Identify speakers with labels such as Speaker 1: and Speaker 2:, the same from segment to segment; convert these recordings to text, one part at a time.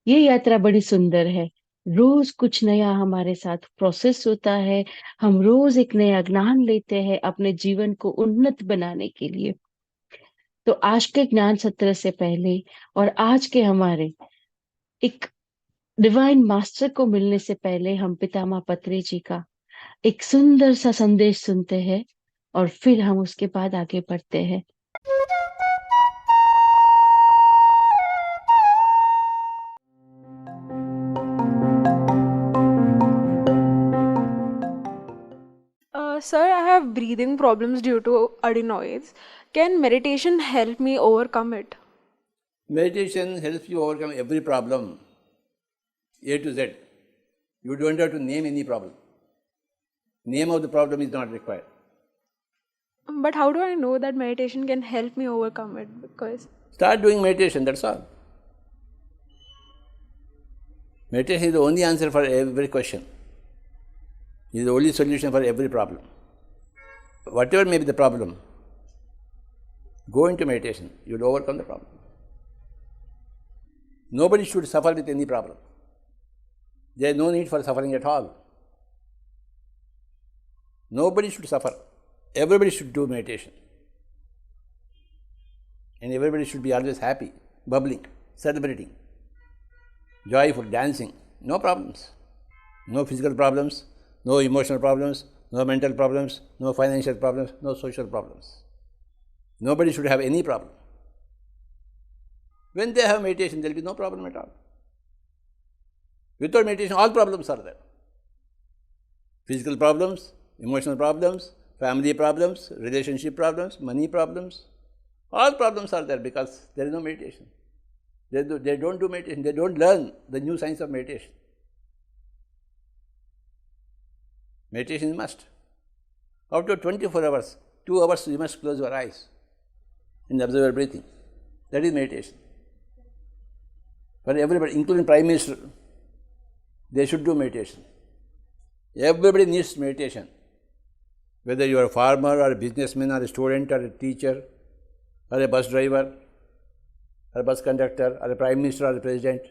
Speaker 1: ये यात्रा बड़ी सुंदर है। रोज कुछ नया हमारे साथ प्रोसेस होता है। हम रोज एक नया ज्ञान लेते हैं अपने जीवन को उन्नत बनाने के लिए। तो आज के ज्ञान सत्र से पहले और आज के हमारे एक डिवाइन मास्टर को मिलने से पहले हम पितामह पत्री जी का एक सुंदर सा संदेश सुनते हैं और फिर हम उसके बाद आगे बढ़ते हैं।
Speaker 2: Sir, I have breathing problems due to adenoids. Can meditation help me overcome it?
Speaker 3: Meditation helps you overcome every problem, A to Z. You don't have to name any problem. Name of the problem is not required.
Speaker 2: But how do I know that meditation can help me overcome it? Because
Speaker 3: Start doing meditation, that's all. Meditation is the only answer for every question. It is the only solution for every problem. Whatever may be the problem, go into meditation. You will overcome the problem. Nobody should suffer with any problem. There is no need for suffering at all. Nobody should suffer. Everybody should do meditation. And everybody should be always happy, bubbling, celebrating, joyful, dancing. No problems. No physical problems, no emotional problems, no mental problems, no financial problems, no social problems. Nobody should have any problem. When they have meditation, there will be no problem at all. Without meditation, all problems are there. Physical problems, emotional problems, family problems, relationship problems, money problems. All problems are there because there is no meditation. They don't do meditation. They don't learn the new science of meditation. Meditation is must. After 24 hours, 2 hours you must close your eyes and observe your breathing. That is meditation. For everybody, including Prime Minister, they should do meditation. Everybody needs meditation. Whether you are a farmer or a businessman or a student or a teacher or a bus driver or a bus conductor or a Prime Minister or a President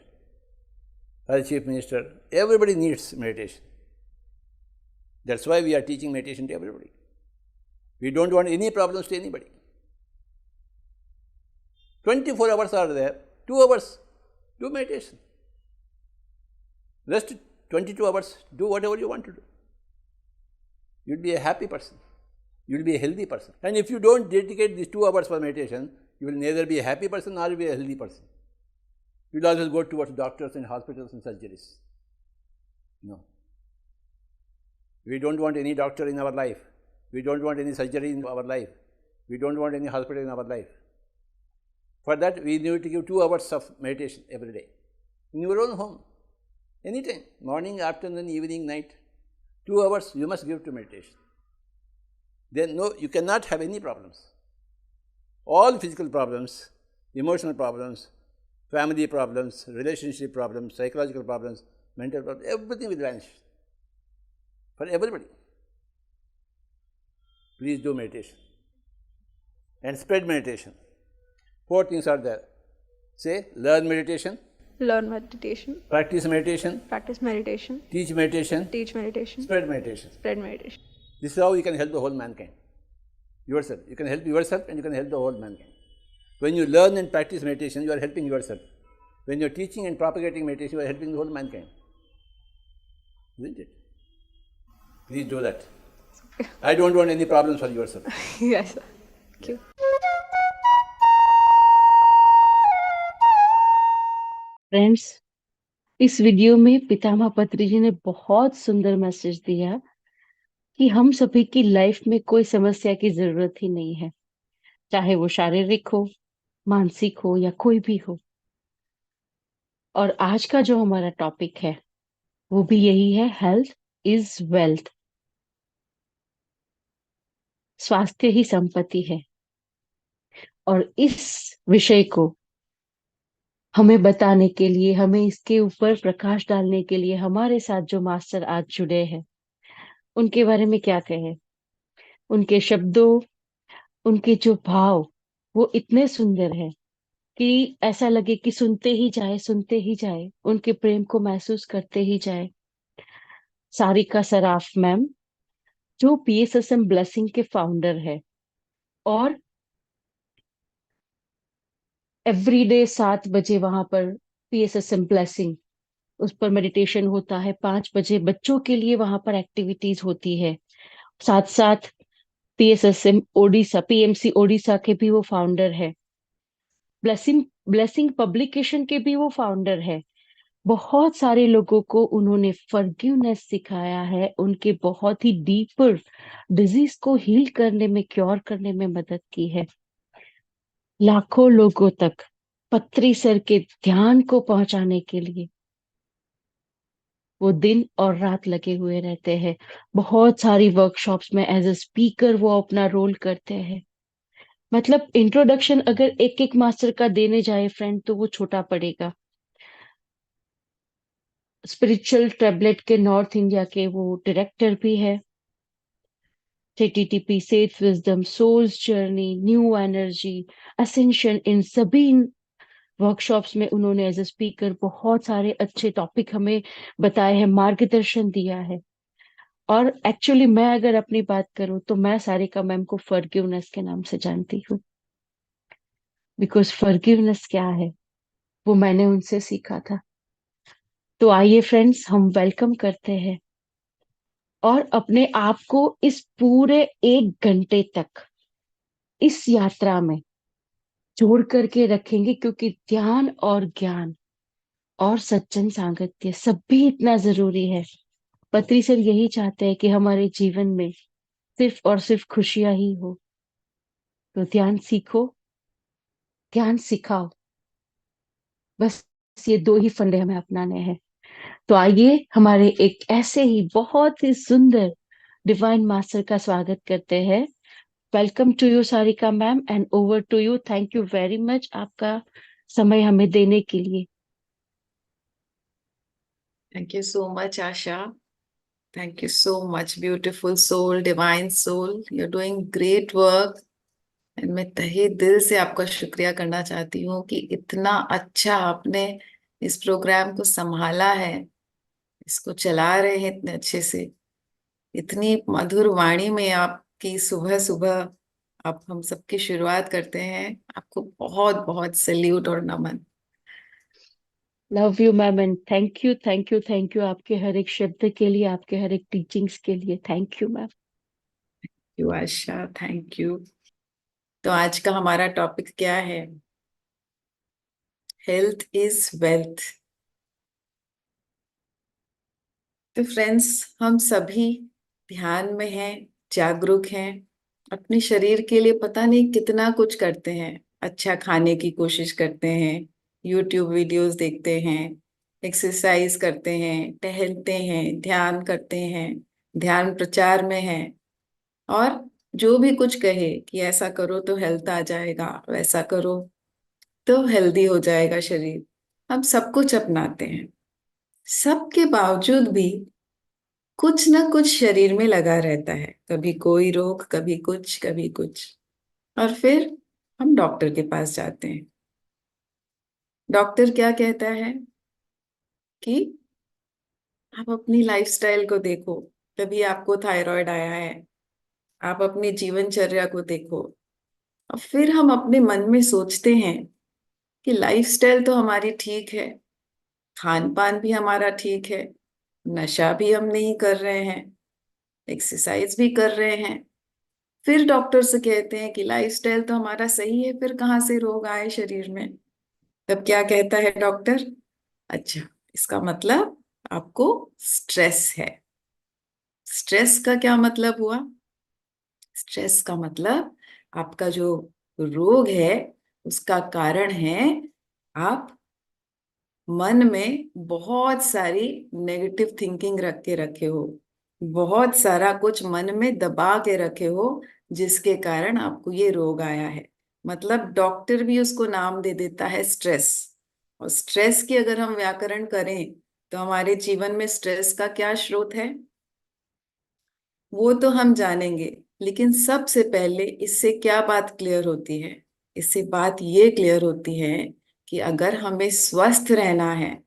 Speaker 3: or a Chief Minister, everybody needs meditation. That's why we are teaching meditation to everybody. We don't want any problems to anybody. 24 hours are there, 2 hours, do meditation. Rest 22 hours, do whatever you want to do. You'll be a happy person. You'll be a healthy person. And if you don't dedicate these 2 hours for meditation, you will neither be a happy person nor be a healthy person. You'll always go towards doctors and hospitals and surgeries. No. We don't want any doctor in our life. We don't want any surgery in our life. We don't want any hospital in our life. For that, we need to give 2 hours of meditation every day. In your own home. Anytime. Morning, afternoon, evening, night. 2 hours you must give to meditation. Then no, you cannot have any problems. All physical problems, emotional problems, family problems, relationship problems, psychological problems, mental problems, everything will vanish. For everybody. Please do meditation. And spread meditation. 4 things are there. Say, learn meditation,
Speaker 2: learn meditation,
Speaker 3: practice meditation,
Speaker 2: practice meditation,
Speaker 3: teach meditation,
Speaker 2: teach meditation,
Speaker 3: spread meditation.
Speaker 2: spread meditation.
Speaker 3: This is how you can help the whole mankind. Yourself. You can help yourself and you can help the whole mankind. When you learn and practice meditation, you are helping yourself. When you are teaching and propagating meditation, you are helping the whole mankind. Isn't it? Please do that. I don't want any problems for yourself.
Speaker 2: Yes, sir. Thank you.
Speaker 1: Friends, इस video में पितामह पत्री जी ने बहुत सुंदर message दिया कि हम सभी की लाइफ में कोई समस्या की जरूरत ही नहीं है, चाहे वो शारीरिक हो, मानसिक हो या कोई भी हो। और आज का जो हमारा टॉपिक है वो भी यही है, हेल्थ इज वेल्थ। स्वास्थ्य ही संपत्ति है। और इस विषय को हमें बताने के लिए, हमें इसके ऊपर प्रकाश डालने के लिए हमारे साथ जो मास्टर आज जुड़े हैं, उनके बारे में क्या कहें। उनके शब्दों, उनके जो भाव, वो इतने सुंदर हैं कि ऐसा लगे कि सुनते ही जाए, उनके प्रेम को महसूस करते ही जाए। सारिका सराफ मैम, जो पीएसएसएम ब्लेसिंग के फाउंडर है, और एवरीडे 7 बजे वहां पर पीएसएसएम ब्लेसिंग, उस पर मेडिटेशन होता है। 5 बजे बच्चों के लिए वहां पर एक्टिविटीज होती है। साथ साथ पीएसएसएम ओडिशा, पीएमसी ओडिशा के भी वो फाउंडर है। ब्लेसिंग ब्लेसिंग पब्लिकेशन के भी वो फाउंडर है। बहुत सारे लोगों को उन्होंने फॉरगिवनेस सिखाया है, उनके बहुत ही डीपर डिजीज को हील करने में, क्योर करने में मदद की है। लाखों लोगों तक पत्री सर के ध्यान को पहुंचाने के लिए वो दिन और रात लगे हुए रहते हैं। बहुत सारी वर्कशॉप्स में एज अ स्पीकर वो अपना रोल करते हैं। मतलब इंट्रोडक्शन अगर एक एक मास्टर का देने जाए फ्रेंड, तो वो छोटा पड़ेगा। स्पिरिचुअल टैबलेट के नॉर्थ इंडिया के वो डायरेक्टर भी है। TTP, Seth wisdom, souls journey, new energy, ascension, इन सभी वर्कशॉप्स में उन्होंने एज ए स्पीकर बहुत सारे अच्छे टॉपिक हमें बताए हैं, मार्गदर्शन दिया है। और एक्चुअली मैं अगर अपनी बात करूं तो मैं सारिका मैम को फॉरगिवनेस के नाम से जानती हूँ। बिकॉज फॉरगिवनेस क्या है, वो मैंने उनसे सीखा था। तो आइए फ्रेंड्स, हम वेलकम करते हैं और अपने आप को इस पूरे 1 घंटे तक इस यात्रा में जोड़ करके रखेंगे, क्योंकि ध्यान और ज्ञान और सज्जन सांगत्य सब भी इतना जरूरी है। पत्री सर यही चाहते हैं कि हमारे जीवन में सिर्फ और सिर्फ खुशियां ही हो। तो ध्यान सीखो, ज्ञान सिखाओ, बस ये 2 ही फंडे हमें अपनाने हैं। तो आइए हमारे एक ऐसे ही बहुत ही सुंदर डिवाइन मास्टर का स्वागत करते हैं। Welcome to you Sarika ma'am, and over to you. Thank you very much आपका समय हमें देने के लिए।
Speaker 4: Thank you so much, Asha. Thank you so much, beautiful soul, divine soul. You're doing great work. And मैं तहे दिल से आपका शुक्रिया करना चाहती हूँ कि इतना अच्छा आपने इस प्रोग्राम को संभाला है, इसको चला रहे हैं इतने अच्छे से। इतनी मधुर वाणी में आपकी सुबह सुबह आप हम सबकी शुरुआत करते हैं। आपको बहुत बहुत सैल्यूट और नमन।
Speaker 1: Love you ma'am, and thank you, thank you, thank you आपके हर एक शब्द के लिए, आपके हर एक टीचिंग्स के लिए। Thank you ma'am.
Speaker 4: You Asha, thank you. तो आज का हमारा टॉपिक क्या है? Health is wealth. तो फ्रेंड्स, हम सभी ध्यान में हैं, जागरूक हैं, अपने शरीर के लिए पता नहीं कितना कुछ करते हैं। अच्छा खाने की कोशिश करते हैं, यूट्यूब वीडियोस देखते हैं, एक्सरसाइज करते हैं, टहलते हैं, ध्यान करते हैं, ध्यान प्रचार में हैं, और जो भी कुछ कहे कि ऐसा करो तो हेल्थ आ जाएगा, वैसा करो तो हेल्दी हो जाएगा शरीर, हम सब कुछ अपनाते हैं। सबके बावजूद भी कुछ ना कुछ शरीर में लगा रहता है, कभी कोई रोग, कभी कुछ, कभी कुछ। और फिर हम डॉक्टर के पास जाते हैं। डॉक्टर क्या कहता है कि आप अपनी लाइफस्टाइल को देखो, कभी आपको थायराइड आया है, आप अपनी जीवनचर्या को देखो। और फिर हम अपने मन में सोचते हैं कि लाइफस्टाइल तो हमारी ठीक है, खान पान भी हमारा ठीक है, नशा भी हम नहीं कर रहे हैं, एक्सरसाइज भी कर रहे हैं। फिर डॉक्टर से कहते हैं कि लाइफस्टाइल तो हमारा सही है, फिर कहाँ से रोग आए शरीर में? तब क्या कहता है डॉक्टर? अच्छा, इसका मतलब आपको स्ट्रेस है। स्ट्रेस का क्या मतलब हुआ? स्ट्रेस का मतलब आपका जो रोग है उसका कारण है आप मन में बहुत सारी नेगेटिव थिंकिंग रख के रखे हो, बहुत सारा कुछ मन में दबा के रखे हो, जिसके कारण आपको ये रोग आया है। मतलब डॉक्टर भी उसको नाम दे देता है स्ट्रेस। और स्ट्रेस की अगर हम व्याकरण करें तो हमारे जीवन में स्ट्रेस का क्या स्रोत है वो तो हम जानेंगे, लेकिन सबसे पहले इससे क्या बात क्लियर होती है? इससे बात ये क्लियर होती है कि अगर हमें स्वस्थ रहना है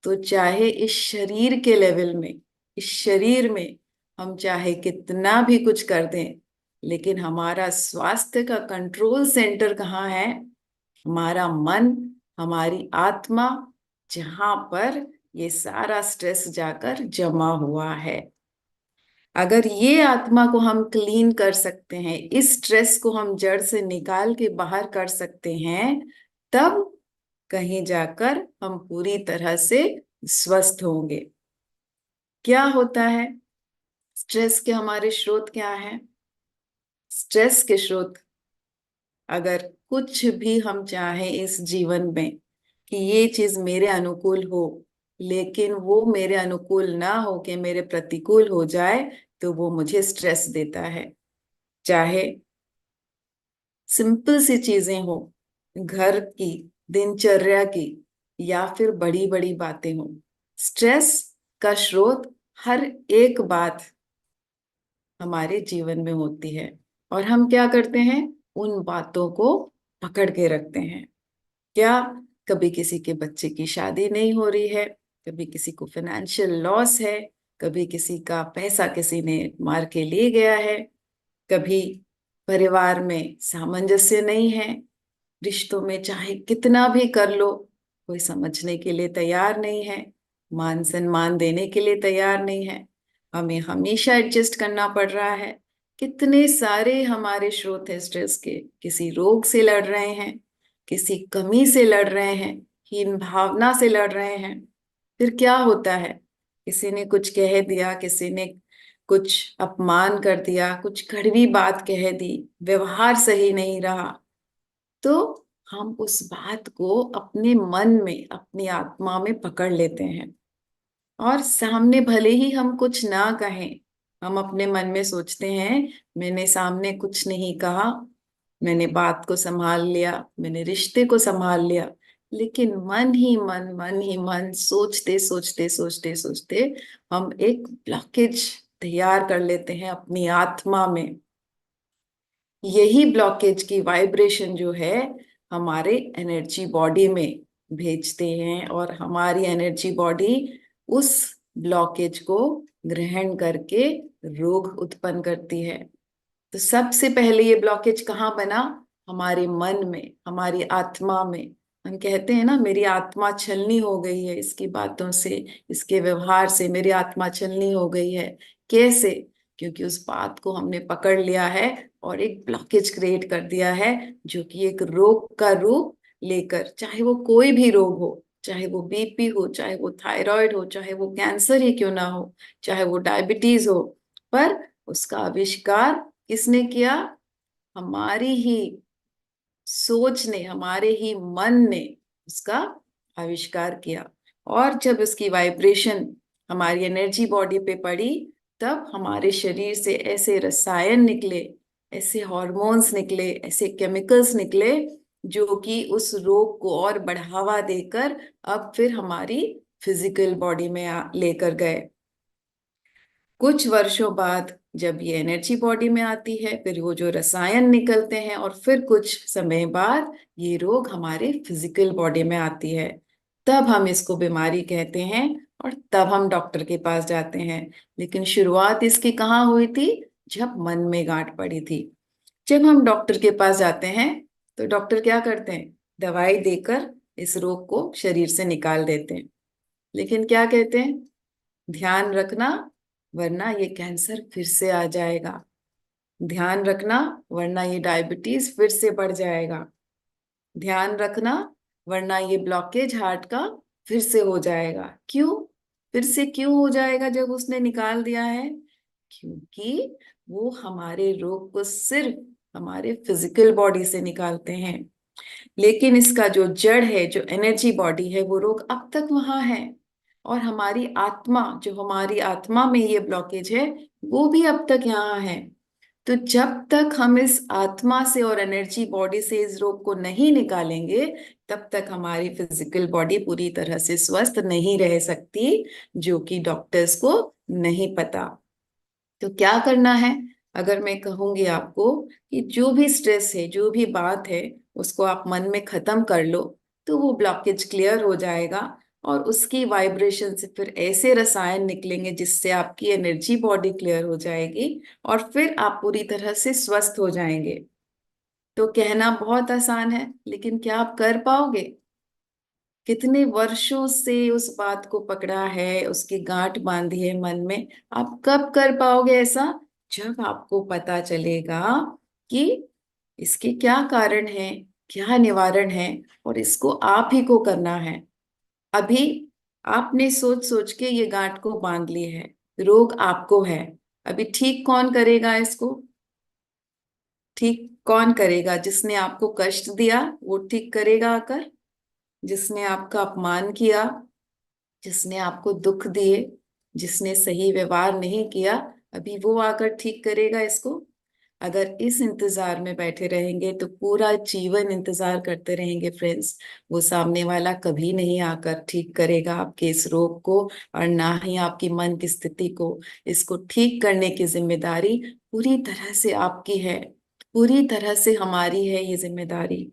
Speaker 4: तो चाहे इस शरीर के लेवल में, इस शरीर में हम चाहे कितना भी कुछ कर दें, लेकिन हमारा स्वास्थ्य का कंट्रोल सेंटर कहाँ है? हमारा मन, हमारी आत्मा, जहां पर ये सारा स्ट्रेस जाकर जमा हुआ है। अगर ये आत्मा को हम क्लीन कर सकते हैं, इस स्ट्रेस को हम जड़ से निकाल के बाहर कर सकते हैं, तब कहीं जाकर हम पूरी तरह से स्वस्थ होंगे। क्या होता है स्ट्रेस के? हमारे स्रोत क्या है? स्ट्रेस के स्रोत, अगर कुछ भी हम चाहें इस जीवन में कि ये चीज मेरे अनुकूल हो, लेकिन वो मेरे अनुकूल ना हो के मेरे प्रतिकूल हो जाए, तो वो मुझे स्ट्रेस देता है। चाहे सिंपल सी चीजें हो, घर की, दिनचर्या की, या फिर बड़ी बड़ी बातें हो, स्ट्रेस का स्रोत हर एक बात हमारे जीवन में होती है। और हम क्या करते हैं? उन बातों को पकड़ के रखते हैं। क्या? कभी किसी के बच्चे की शादी नहीं हो रही है, कभी किसी को फाइनेंशियल लॉस है, कभी किसी का पैसा किसी ने मार के ले गया है, कभी परिवार में सामंजस्य नहीं है, रिश्तों में चाहे कितना भी कर लो कोई समझने के लिए तैयार नहीं है, मान सम्मान देने के लिए तैयार नहीं है, हमें हमेशा एडजस्ट करना पड़ रहा है। कितने सारे हमारे स्रोत है स्ट्रेस के। किसी रोग से लड़ रहे हैं, किसी कमी से लड़ रहे हैं, हीन भावना से लड़ रहे हैं। फिर क्या होता है? किसी ने कुछ कह दिया, किसी ने कुछ अपमान कर दिया, कुछ कड़वी बात कह दी, व्यवहार सही नहीं रहा, तो हम उस बात को अपने मन में, अपनी आत्मा में पकड़ लेते हैं। और सामने भले ही हम कुछ ना कहें, हम अपने मन में सोचते हैं मैंने सामने कुछ नहीं कहा, मैंने बात को संभाल लिया, मैंने रिश्ते को संभाल लिया, लेकिन मन ही मन, मन ही मन, सोचते सोचते सोचते सोचते हम एक ब्लॉकेज तैयार कर लेते हैं अपनी आत्मा में। यही ब्लॉकेज की वाइब्रेशन जो है हमारे एनर्जी बॉडी में भेजते हैं, और हमारी एनर्जी बॉडी उस ब्लॉकेज को ग्रहण करके रोग उत्पन्न करती है। तो सबसे पहले ये ब्लॉकेज कहाँ बना? हमारे मन में, हमारी आत्मा में। हम कहते हैं ना, मेरी आत्मा छलनी हो गई है इसकी बातों से, इसके व्यवहार से मेरी आत्मा छलनी हो गई है। कैसे? क्योंकि उस बात को हमने पकड़ लिया है और एक ब्लॉकेज क्रिएट कर दिया है, जो कि एक रोग का रूप लेकर, चाहे वो कोई भी रोग हो, चाहे वो बीपी हो, चाहे वो थायराइड हो, चाहे वो कैंसर ही क्यों ना हो, चाहे वो डायबिटीज हो, पर उसका आविष्कार किसने किया? हमारी ही सोच ने, हमारे ही मन ने उसका आविष्कार किया। और जब उसकी वाइब्रेशन हमारी एनर्जी बॉडी पे पड़ी, तब हमारे शरीर से ऐसे रसायन निकले, ऐसे हॉर्मोन्स निकले, ऐसे केमिकल्स निकले, जो कि उस रोग को और बढ़ावा देकर अब फिर हमारी फिजिकल बॉडी में लेकर गए। कुछ वर्षों बाद जब ये एनर्जी बॉडी में आती है, फिर वो जो रसायन निकलते हैं, और फिर कुछ समय बाद ये रोग हमारे फिजिकल बॉडी में आती है, तब हम इसको बीमारी कहते हैं और तब हम डॉक्टर के पास जाते हैं। लेकिन शुरुआत इसकी कहाँ हुई थी? जब मन में गांठ पड़ी थी। जब हम डॉक्टर के पास जाते हैं तो डॉक्टर क्या करते हैं? दवाई देकर इस रोग को शरीर से निकाल देते हैं। लेकिन क्या कहते हैं? ध्यान रखना, वरना ये कैंसर फिर से आ जाएगा। ध्यान रखना, वरना ये डायबिटीज फिर से बढ़ जाएगा। ध्यान रखना, वरना ये ब्लॉकेज हार्ट का फिर से हो जाएगा। क्यों? फिर से क्यों हो जाएगा जब उसने निकाल दिया है? क्योंकि वो हमारे रोग को सिर्फ हमारे फिजिकल बॉडी से निकालते हैं, लेकिन इसका जो जड़ है, जो एनर्जी बॉडी है, वो रोग अब तक वहां है। और हमारी आत्मा, जो हमारी आत्मा में ये ब्लॉकेज है, वो भी अब तक यहाँ है। तो जब तक हम इस आत्मा से और एनर्जी बॉडी से इस रोग को नहीं निकालेंगे, तब तक हमारी फिजिकल बॉडी पूरी तरह से स्वस्थ नहीं रह सकती, जो कि डॉक्टर्स को नहीं पता। तो क्या करना है? अगर मैं कहूंगी आपको कि जो भी स्ट्रेस है, जो भी बात है, उसको आप मन में खत्म कर लो, तो वो ब्लॉकेज क्लियर हो जाएगा। और उसकी वाइब्रेशन से फिर ऐसे रसायन निकलेंगे जिससे आपकी एनर्जी बॉडी क्लियर हो जाएगी और फिर आप पूरी तरह से स्वस्थ हो जाएंगे। तो कहना बहुत आसान है, लेकिन क्या आप कर पाओगे? कितने वर्षों से उस बात को पकड़ा है, उसकी गांठ बांधी है मन में। आप कब कर पाओगे ऐसा? जब आपको पता चलेगा कि इसके क्या कारण है, क्या निवारण है, और इसको आप ही को करना है। अभी आपने सोच सोच के ये गांठ को बांध ली है, रोग आपको है। अभी ठीक कौन करेगा इसको? ठीक कौन करेगा? जिसने आपको कष्ट दिया वो ठीक करेगा आकर? जिसने आपका अपमान किया, जिसने आपको दुख दिए, जिसने सही व्यवहार नहीं किया, अभी वो आकर ठीक करेगा इसको? अगर इस इंतजार में बैठे रहेंगे तो पूरा जीवन इंतजार करते रहेंगे फ्रेंड्स। वो सामने वाला कभी नहीं आकर ठीक करेगा आपके इस रोग को, और ना ही आपकी मन की स्थिति को। इसको ठीक करने की जिम्मेदारी पूरी तरह से आपकी है, पूरी तरह से हमारी है ये जिम्मेदारी।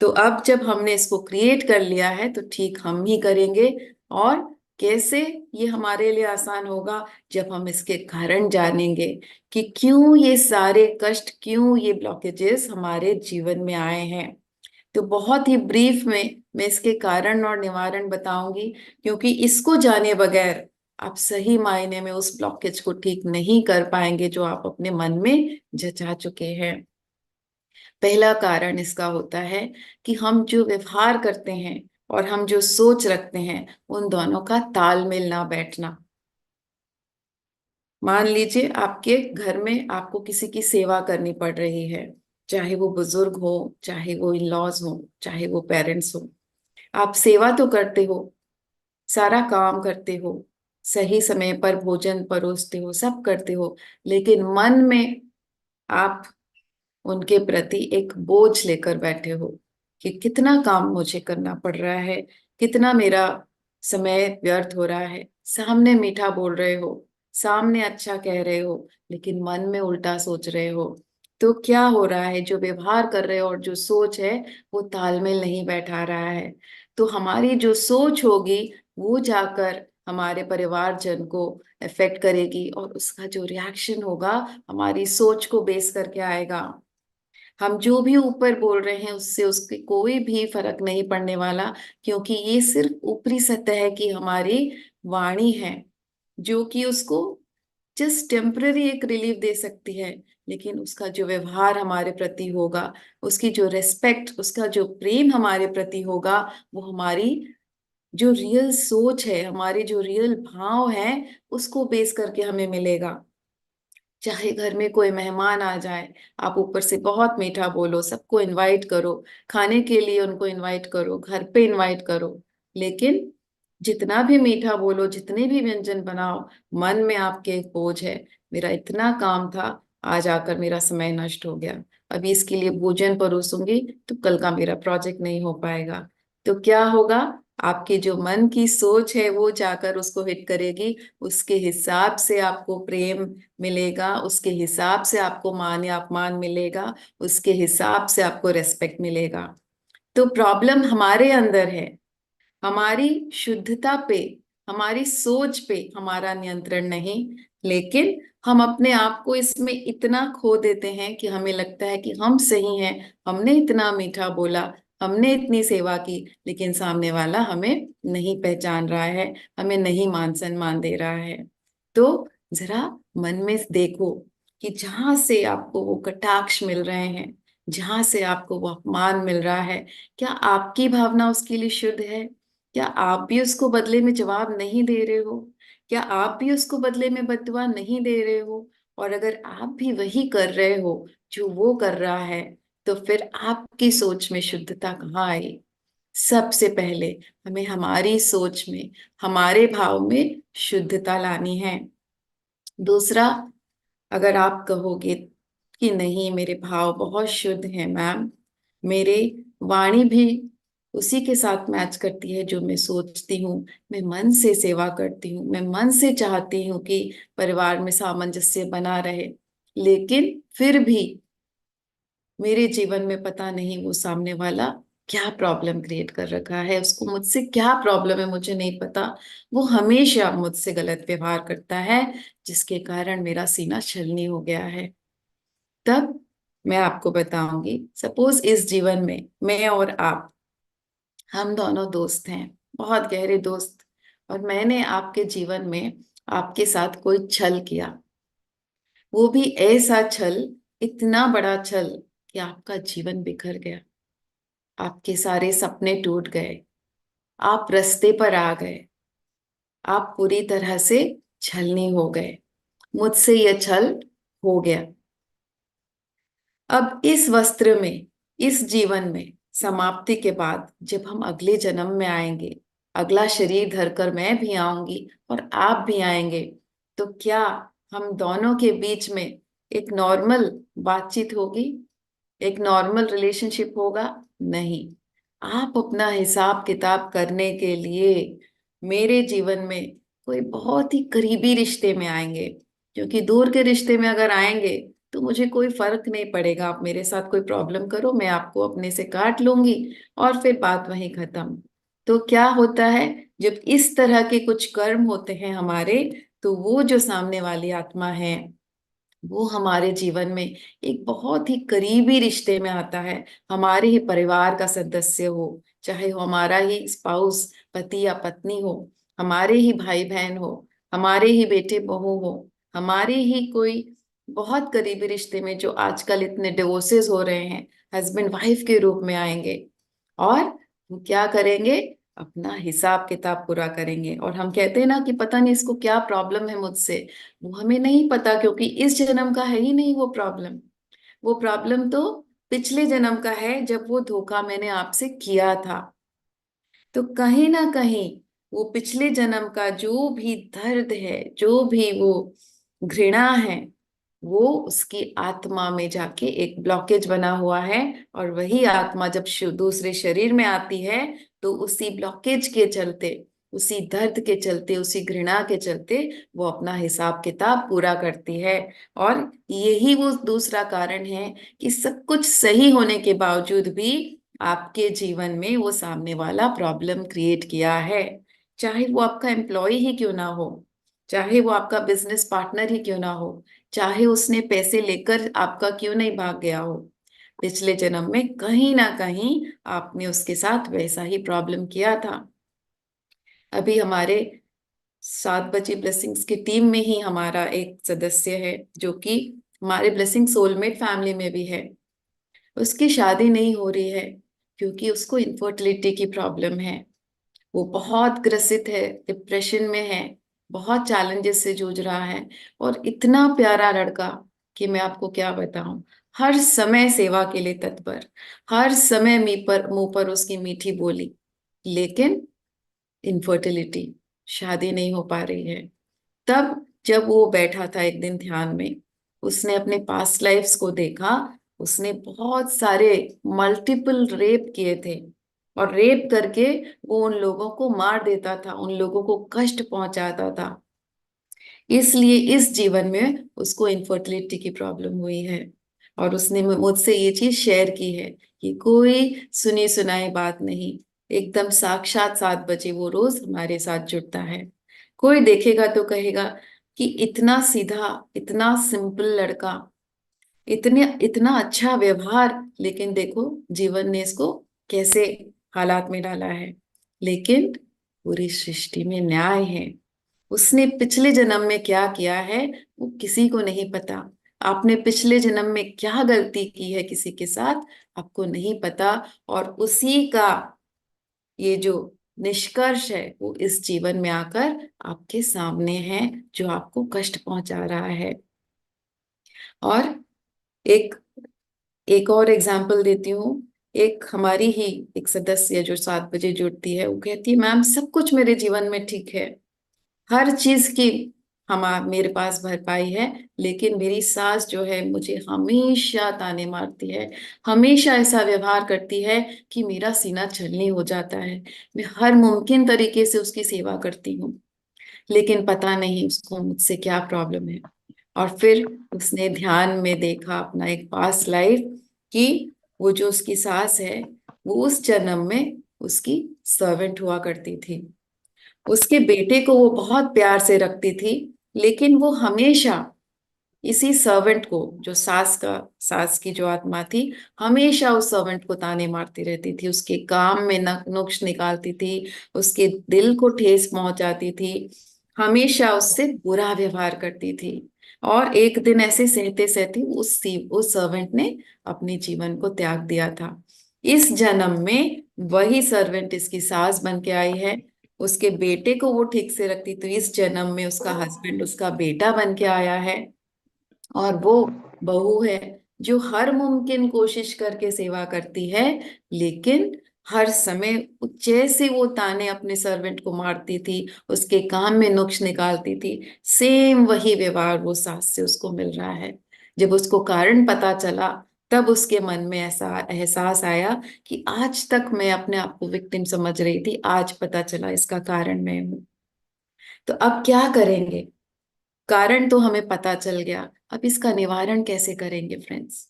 Speaker 4: तो अब जब हमने इसको क्रिएट कर लिया है तो ठीक हम ही करेंगे। और कैसे? ये हमारे लिए आसान होगा जब हम इसके कारण जानेंगे कि क्यों ये सारे कष्ट, क्यों ये ब्लॉकेजेस हमारे जीवन में आए हैं। तो बहुत ही ब्रीफ में मैं इसके कारण और निवारण बताऊंगी, क्योंकि इसको जाने बगैर आप सही मायने में उस ब्लॉकेज को ठीक नहीं कर पाएंगे जो आप अपने मन में जचा चुके हैं। पहला कारण इसका होता है कि हम जो व्यवहार करते हैं और हम जो सोच रखते हैं, उन दोनों का तालमेल ना बैठना। मान लीजिए आपके घर में आपको किसी की सेवा करनी पड़ रही है, चाहे वो बुजुर्ग हो, चाहे वो इन लॉज हो, चाहे वो पेरेंट्स हो। आप सेवा तो करते हो, सारा काम करते हो, सही समय पर भोजन परोसते हो, सब करते हो, लेकिन मन में आप उनके प्रति एक बोझ लेकर बैठे हो कि कितना काम मुझे करना पड़ रहा है, कितना मेरा समय व्यर्थ हो रहा है। सामने मीठा बोल रहे हो, सामने अच्छा कह रहे हो, लेकिन मन में उल्टा सोच रहे हो। तो क्या हो रहा है? जो व्यवहार कर रहे हो और जो सोच है वो तालमेल नहीं बैठा रहा है। तो हमारी जो सोच होगी वो जाकर हमारे परिवारजन को इफेक्ट करेगी, और उसका जो रिएक्शन होगा हमारी सोच को बेस करके आएगा। हम जो भी ऊपर बोल रहे हैं उससे उसके कोई भी फर्क नहीं पड़ने वाला, क्योंकि ये सिर्फ ऊपरी सतह की हमारी वाणी है, जो कि उसको जस्ट टेम्पररी एक रिलीफ दे सकती है। लेकिन उसका जो व्यवहार हमारे प्रति होगा, उसकी जो रेस्पेक्ट, उसका जो प्रेम हमारे प्रति होगा, वो हमारी जो रियल सोच है, हमारे जो रियल भाव है, उसको बेस करके हमें मिलेगा। चाहे घर में कोई मेहमान आ जाए, आप ऊपर से बहुत मीठा बोलो, सबको इनवाइट करो, खाने के लिए उनको इनवाइट करो, घर पे इनवाइट करो, लेकिन जितना भी मीठा बोलो, जितने भी व्यंजन बनाओ, मन में आपके एक बोझ है, मेरा इतना काम था, आज आकर मेरा समय नष्ट हो गया, अभी इसके लिए भोजन परोसूंगी तो कल का मेरा प्रोजेक्ट नहीं हो पाएगा। तो क्या होगा? आपकी जो मन की सोच है वो जाकर उसको हिट करेगी, उसके हिसाब से आपको प्रेम मिलेगा, उसके हिसाब से आपको मान या अपमान मिलेगा, उसके हिसाब से आपको रेस्पेक्ट मिलेगा। तो प्रॉब्लम हमारे अंदर है, हमारी शुद्धता पे, हमारी सोच पे हमारा नियंत्रण नहीं। लेकिन हम अपने आप को इसमें इतना खो देते हैं कि हमें लगता है कि हम सही हैं, हमने इतना मीठा बोला, हमने इतनी सेवा की, लेकिन सामने वाला हमें नहीं पहचान रहा है, हमें नहीं मान सम्मान दे रहा है। तो जरा मन में देखो कि जहां से आपको वो कटाक्ष मिल रहे हैं, जहां से आपको वो अपमान मिल रहा है, क्या आपकी भावना उसके लिए शुद्ध है? क्या आप भी उसको बदले में जवाब नहीं दे रहे हो? क्या आप भी उसको बदले में बददुआ नहीं दे रहे हो? और अगर आप भी वही कर रहे हो जो वो कर रहा है, तो फिर आपकी सोच में शुद्धता कहाँ आई? सबसे पहले हमें हमारी सोच में, हमारे भाव में शुद्धता लानी है। दूसरा, अगर आप कहोगे कि नहीं, मेरे भाव बहुत शुद्ध हैं मैम, मेरे वाणी भी उसी के साथ मैच करती है जो मैं सोचती हूँ, मैं मन से सेवा करती हूँ, मैं मन से चाहती हूँ कि परिवार में सामंजस्य बना रहे, लेकिन फिर भी मेरे जीवन में पता नहीं वो सामने वाला क्या प्रॉब्लम क्रिएट कर रखा है, उसको मुझसे क्या प्रॉब्लम है मुझे नहीं पता। वो हमेशा मुझसे गलत व्यवहार करता है, जिसके कारण मेरा सीना छलनी हो गया है। तब मैं आपको बताऊंगी, सपोज इस जीवन में मैं और आप, हम दोनों दोस्त हैं, बहुत गहरे दोस्त, और मैंने आपके जीवन में आपके साथ कोई छल किया, वो भी ऐसा छल, इतना बड़ा छल कि आपका जीवन बिखर गया, आपके सारे सपने टूट गए, आप रास्ते पर आ गए, आप पूरी तरह से छलनी हो गए, मुझसे यह छल हो गया। अब इस वस्त्र में, इस जीवन में समाप्ति के बाद जब हम अगले जन्म में आएंगे, अगला शरीर धरकर मैं भी आऊंगी और आप भी आएंगे, तो क्या हम दोनों के बीच में एक नॉर्मल बातचीत होगी, एक नॉर्मल रिलेशनशिप होगा? नहीं। आप अपना हिसाब किताब करने के लिए मेरे जीवन में कोई बहुत ही करीबी रिश्ते में आएंगे, क्योंकि दूर के रिश्ते में अगर आएंगे तो मुझे कोई फर्क नहीं पड़ेगा, आप मेरे साथ कोई प्रॉब्लम करो, मैं आपको अपने से काट लूंगी और फिर बात वहीं खत्म। तो क्या होता है, जब इस तरह के कुछ कर्म होते हैं हमारे, तो वो जो सामने वाली आत्मा है वो हमारे जीवन में एक बहुत ही करीबी रिश्ते में आता है, हमारे ही परिवार का सदस्य हो, चाहे वो हमारा ही स्पाउस, पति या पत्नी हो, हमारे ही भाई बहन हो, हमारे ही बेटे बहू हो, हमारे ही कोई बहुत करीबी रिश्ते में, जो आजकल इतने डिवोर्सेस हो रहे हैं, हस्बैंड वाइफ के रूप में आएंगे और वो क्या करेंगे, अपना हिसाब किताब पूरा करेंगे। और हम कहते हैं ना कि पता नहीं इसको क्या प्रॉब्लम है मुझसे, वो हमें नहीं पता, क्योंकि इस जन्म का है ही नहीं वो प्रॉब्लम। वो प्रॉब्लम तो पिछले जन्म का है, जब वो धोखा मैंने आपसे किया था। तो कहीं ना कहीं वो पिछले जन्म का जो भी दर्द है, जो भी वो घृणा है, वो उसकी आत्मा में जाके एक ब्लॉकेज बना हुआ है। और वही आत्मा जब दूसरे शरीर में आती है, तो उसी ब्लॉकेज के चलते, उसी दर्द के चलते, उसी घृणा के चलते वो अपना हिसाब किताब पूरा करती है। और यही वो दूसरा कारण है कि सब कुछ सही होने के बावजूद भी आपके जीवन में वो सामने वाला प्रॉब्लम क्रिएट किया है। चाहे वो आपका एम्प्लॉय ही क्यों ना हो, चाहे वो आपका बिजनेस पार्टनर ही क्यों ना हो, चाहे उसने पैसे लेकर आपका क्यों नहीं भाग गया हो, पिछले जन्म में कहीं ना कहीं आपने उसके साथ वैसा ही प्रॉब्लम किया था। अभी हमारे 7 बजे ब्लेसिंग्स की टीम में ही हमारा एक सदस्य है, जो कि हमारे ब्लेसिंग सोलमेट फैमिली में भी है। उसकी शादी नहीं हो रही है क्योंकि उसको इनफर्टिलिटी की प्रॉब्लम है। वो बहुत ग्रसित है, डिप्रेशन में है, बहुत चैलेंजेस से जूझ रहा है। और इतना प्यारा लड़का कि मैं आपको क्या बताऊं, हर समय सेवा के लिए तत्पर, हर समय मुंह पर उसकी मीठी बोली, लेकिन इनफर्टिलिटी, शादी नहीं हो पा रही है। तब जब वो बैठा था एक दिन ध्यान में, उसने अपने पास्ट लाइफ्स को देखा। उसने बहुत सारे मल्टीपल रेप किए थे, और रेप करके वो उन लोगों को मार देता था, उन लोगों को कष्ट पहुंचाता था। इसलिए इस जीवन में उसको इनफर्टिलिटी की प्रॉब्लम हुई है। और उसने मुझसे ये चीज शेयर की है कि कोई सुनी सुनाई बात नहीं, एकदम साक्षात 7 बजे वो रोज हमारे साथ जुड़ता है। कोई देखेगा तो कहेगा कि इतना सीधा, इतना सिंपल लड़का, इतने इतना अच्छा व्यवहार, लेकिन देखो जीवन ने इसको कैसे हालात में डाला है। लेकिन पूरी सृष्टि में न्याय है। उसने पिछले जन्म में क्या किया है वो किसी को नहीं पता। आपने पिछले जन्म में क्या गलती की है किसी के साथ, आपको नहीं पता। और उसी का ये जो निष्कर्ष है वो इस जीवन में आकर आपके सामने है, जो आपको कष्ट पहुंचा रहा है। और एक एक और एग्जाम्पल देती हूँ। एक हमारी ही एक सदस्य जो 7 बजे जुड़ती है, वो कहती है मैम सब कुछ मेरे जीवन में ठीक है, हर चीज की मेरे पास भरपाई है, लेकिन मेरी सास जो है मुझे हमेशा ताने मारती है, हमेशा ऐसा व्यवहार करती है कि मेरा सीना छलनी हो जाता है। मैं हर मुमकिन तरीके से उसकी सेवा करती हूँ, लेकिन पता नहीं उसको मुझसे क्या प्रॉब्लम है। और फिर उसने ध्यान में देखा अपना एक पास्ट लाइफ, कि वो जो उसकी सास है वो उस जन्म में उसकी सर्वेंट हुआ करती थी। उसके बेटे को वो बहुत प्यार से रखती थी, लेकिन वो हमेशा इसी सर्वेंट को, जो सास की जो आत्मा थी, हमेशा उस सर्वेंट को ताने मारती रहती थी, उसके काम में नुक्स निकालती थी, उसके दिल को ठेस पहुंचाती थी, हमेशा उससे बुरा व्यवहार करती थी। और एक दिन ऐसे सहते सहते उस सर्वेंट ने अपने जीवन को त्याग दिया था। इस जन्म में वही सर्वेंट इसकी सास बन के आई है। उसके बेटे को वो ठीक से रखती, तो इस जन्म में उसका हस्बैंड उसका बेटा बन के आया है। और वो बहू है जो हर मुमकिन कोशिश करके सेवा करती है, लेकिन हर समय जैसे वो ताने अपने सर्वेंट को मारती थी, उसके काम में नुक्स निकालती थी, सेम वही व्यवहार वो सास से उसको मिल रहा है। जब उसको कारण पता चला, तब उसके मन में ऐसा एहसास आया कि आज तक मैं अपने आप को विक्टिम समझ रही थी, आज पता चला इसका कारण मैं हूं। तो अब क्या करेंगे? कारण तो हमें पता चल गया, अब इसका निवारण कैसे करेंगे फ्रेंड्स?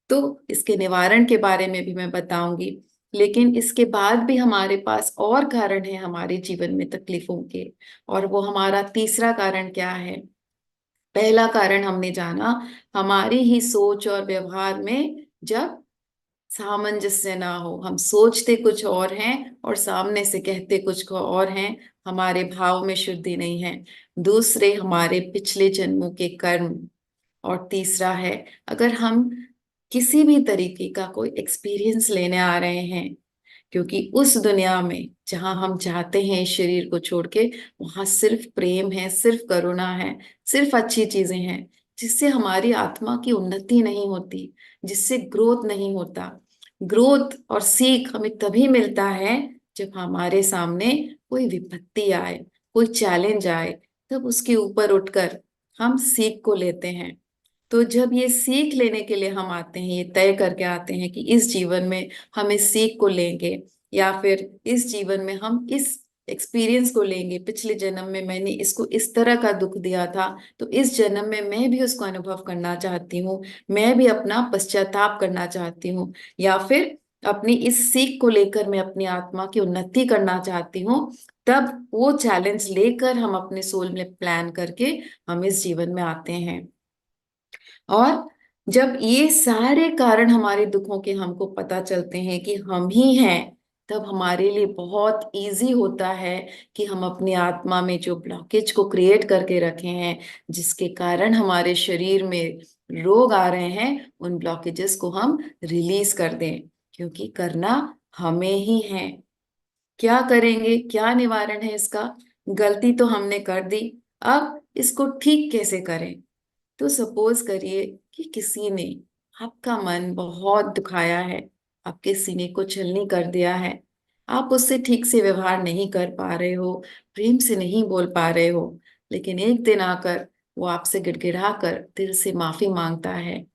Speaker 4: तो इसके निवारण के बारे में भी मैं बताऊंगी, लेकिन इसके बाद भी हमारे पास और कारण है हमारे जीवन में तकलीफों के। और वो हमारा तीसरा कारण क्या है? पहला कारण हमने जाना, हमारी ही सोच और व्यवहार में जब सामंजस्य ना हो, हम सोचते कुछ और हैं और सामने से कहते कुछ और हैं, हमारे भाव में शुद्धि नहीं है। दूसरे हमारे पिछले जन्मों के कर्म। और तीसरा है, अगर हम किसी भी तरीके का कोई एक्सपीरियंस लेने आ रहे हैं, क्योंकि उस दुनिया में जहां हम जाते हैं इस शरीर को छोड़ के, वहां सिर्फ प्रेम है, सिर्फ करुणा है, सिर्फ अच्छी चीजें हैं, जिससे हमारी आत्मा की उन्नति नहीं होती, जिससे ग्रोथ नहीं होता। ग्रोथ और सीख हमें तभी मिलता है जब हमारे सामने कोई विपत्ति आए, कोई चैलेंज आए, तब उसके ऊपर उठकर हम सीख को लेते हैं। तो जब ये सीख लेने के लिए हम आते हैं, ये तय करके आते हैं कि इस जीवन में हम इस सीख को लेंगे, या फिर इस जीवन में हम इस एक्सपीरियंस को लेंगे, पिछले जन्म में मैंने इसको इस तरह का दुख दिया था, तो इस जन्म में मैं भी उसको अनुभव करना चाहती हूँ, मैं भी अपना पश्चाताप करना चाहती हूँ, या फिर अपनी इस सीख को लेकर मैं अपनी आत्मा की उन्नति करना चाहती हूँ। तब वो चैलेंज लेकर हम अपने सोल में प्लान करके हम इस जीवन में आते हैं। और जब ये सारे कारण हमारे दुखों के हमको पता चलते हैं कि हम ही हैं, तब हमारे लिए बहुत इजी होता है कि हम अपनी आत्मा में जो ब्लॉकेज को क्रिएट करके रखे हैं, जिसके कारण हमारे शरीर में रोग आ रहे हैं, उन ब्लॉकेजेस को हम रिलीज कर दें, क्योंकि करना हमें ही है। क्या करेंगे? क्या निवारण है इसका? गलती तो हमने कर दी, अब इसको ठीक कैसे करें? तो सपोज करिए कि किसी ने आपका मन बहुत दुखाया है, आपके सीने को छलनी कर दिया है, आप उससे ठीक से व्यवहार नहीं कर पा रहे हो, प्रेम से नहीं बोल पा रहे हो, लेकिन एक दिन आकर वो आपसे गिड़गिड़ा कर दिल से माफी मांगता है,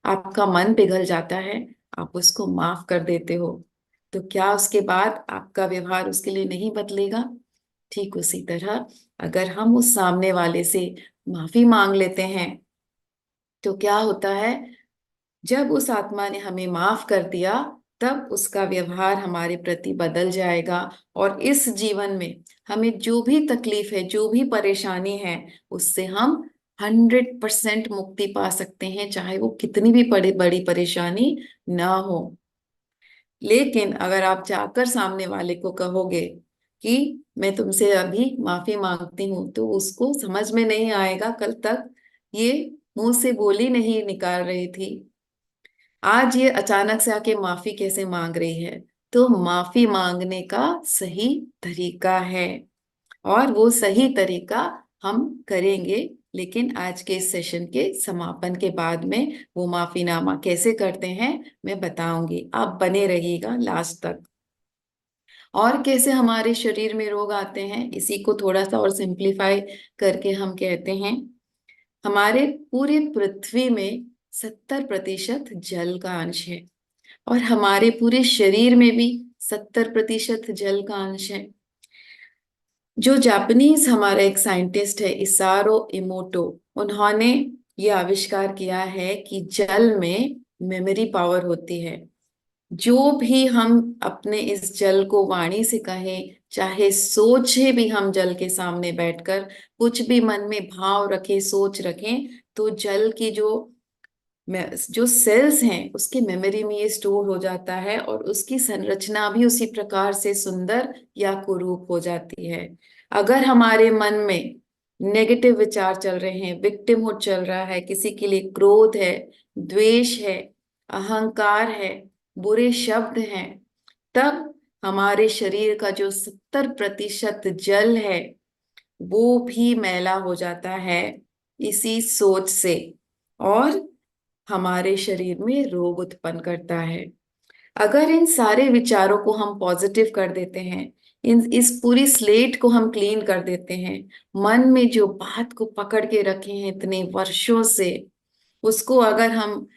Speaker 4: आपका मन पिघल जाता है, आप उसको माफ कर देते हो, तो क्या उसके बाद आपका व्यवहार उसके लिए नहीं बदलेगा? ठीक उसी तरह, अगर हम उस सामने वाले से माफी मांग लेते हैं, तो क्या होता है, जब उस आत्मा ने हमें माफ कर दिया, तब उसका व्यवहार हमारे प्रति बदल जाएगा। और इस जीवन में हमें जो भी तकलीफ है, जो भी परेशानी है, उससे हम 100% मुक्ति पा सकते हैं, चाहे वो कितनी भी बड़ी बड़ी परेशानी ना हो। लेकिन अगर आप जाकर सामने वाले को कहोगे कि मैं तुमसे अभी माफी मांगती हूँ, तो उसको समझ में नहीं आएगा, कल तक ये मुंह से बोली नहीं निकाल रही थी, आज ये अचानक से आके माफी कैसे मांग रही है? तो माफी मांगने का सही तरीका है, और वो सही तरीका हम करेंगे, लेकिन आज के इस सेशन के समापन के बाद में वो माफीनामा कैसे करते हैं मैं बताऊंगी, आप बने रहिएगा लास्ट तक। और कैसे हमारे शरीर में रोग आते हैं, इसी को थोड़ा सा और सिंप्लीफाई करके हम कहते हैं, हमारे पूरे पृथ्वी में 70% जल का अंश है, और हमारे पूरे शरीर में भी 70% जल का अंश है। जो जापानीज हमारा एक साइंटिस्ट है, इसारो इमोटो, उन्होंने ये आविष्कार किया है कि जल में मेमोरी पावर होती है। जो भी हम अपने इस जल को वाणी से कहें, चाहे सोचे भी हम जल के सामने बैठकर, कुछ भी मन में भाव रखें, सोच रखें, तो जल की जो सेल्स हैं उसकी मेमोरी में ये स्टोर हो जाता है, और उसकी संरचना भी उसी प्रकार से सुंदर या कुरूप हो जाती है। अगर हमारे मन में नेगेटिव विचार चल रहे हैं, विक्टिमहुड चल रहा है, किसी के लिए क्रोध है, द्वेष है, अहंकार है, बुरे शब्द हैं, तब हमारे शरीर का जो 70% जल है वो भी मैला हो जाता है इसी सोच से, और हमारे शरीर में रोग उत्पन्न करता है। अगर इन सारे विचारों को हम पॉजिटिव कर देते हैं, इस पूरी स्लेट को हम क्लीन कर देते हैं, मन में जो बात को पकड़ के रखे हैं इतने वर्षों से, उसको अगर हम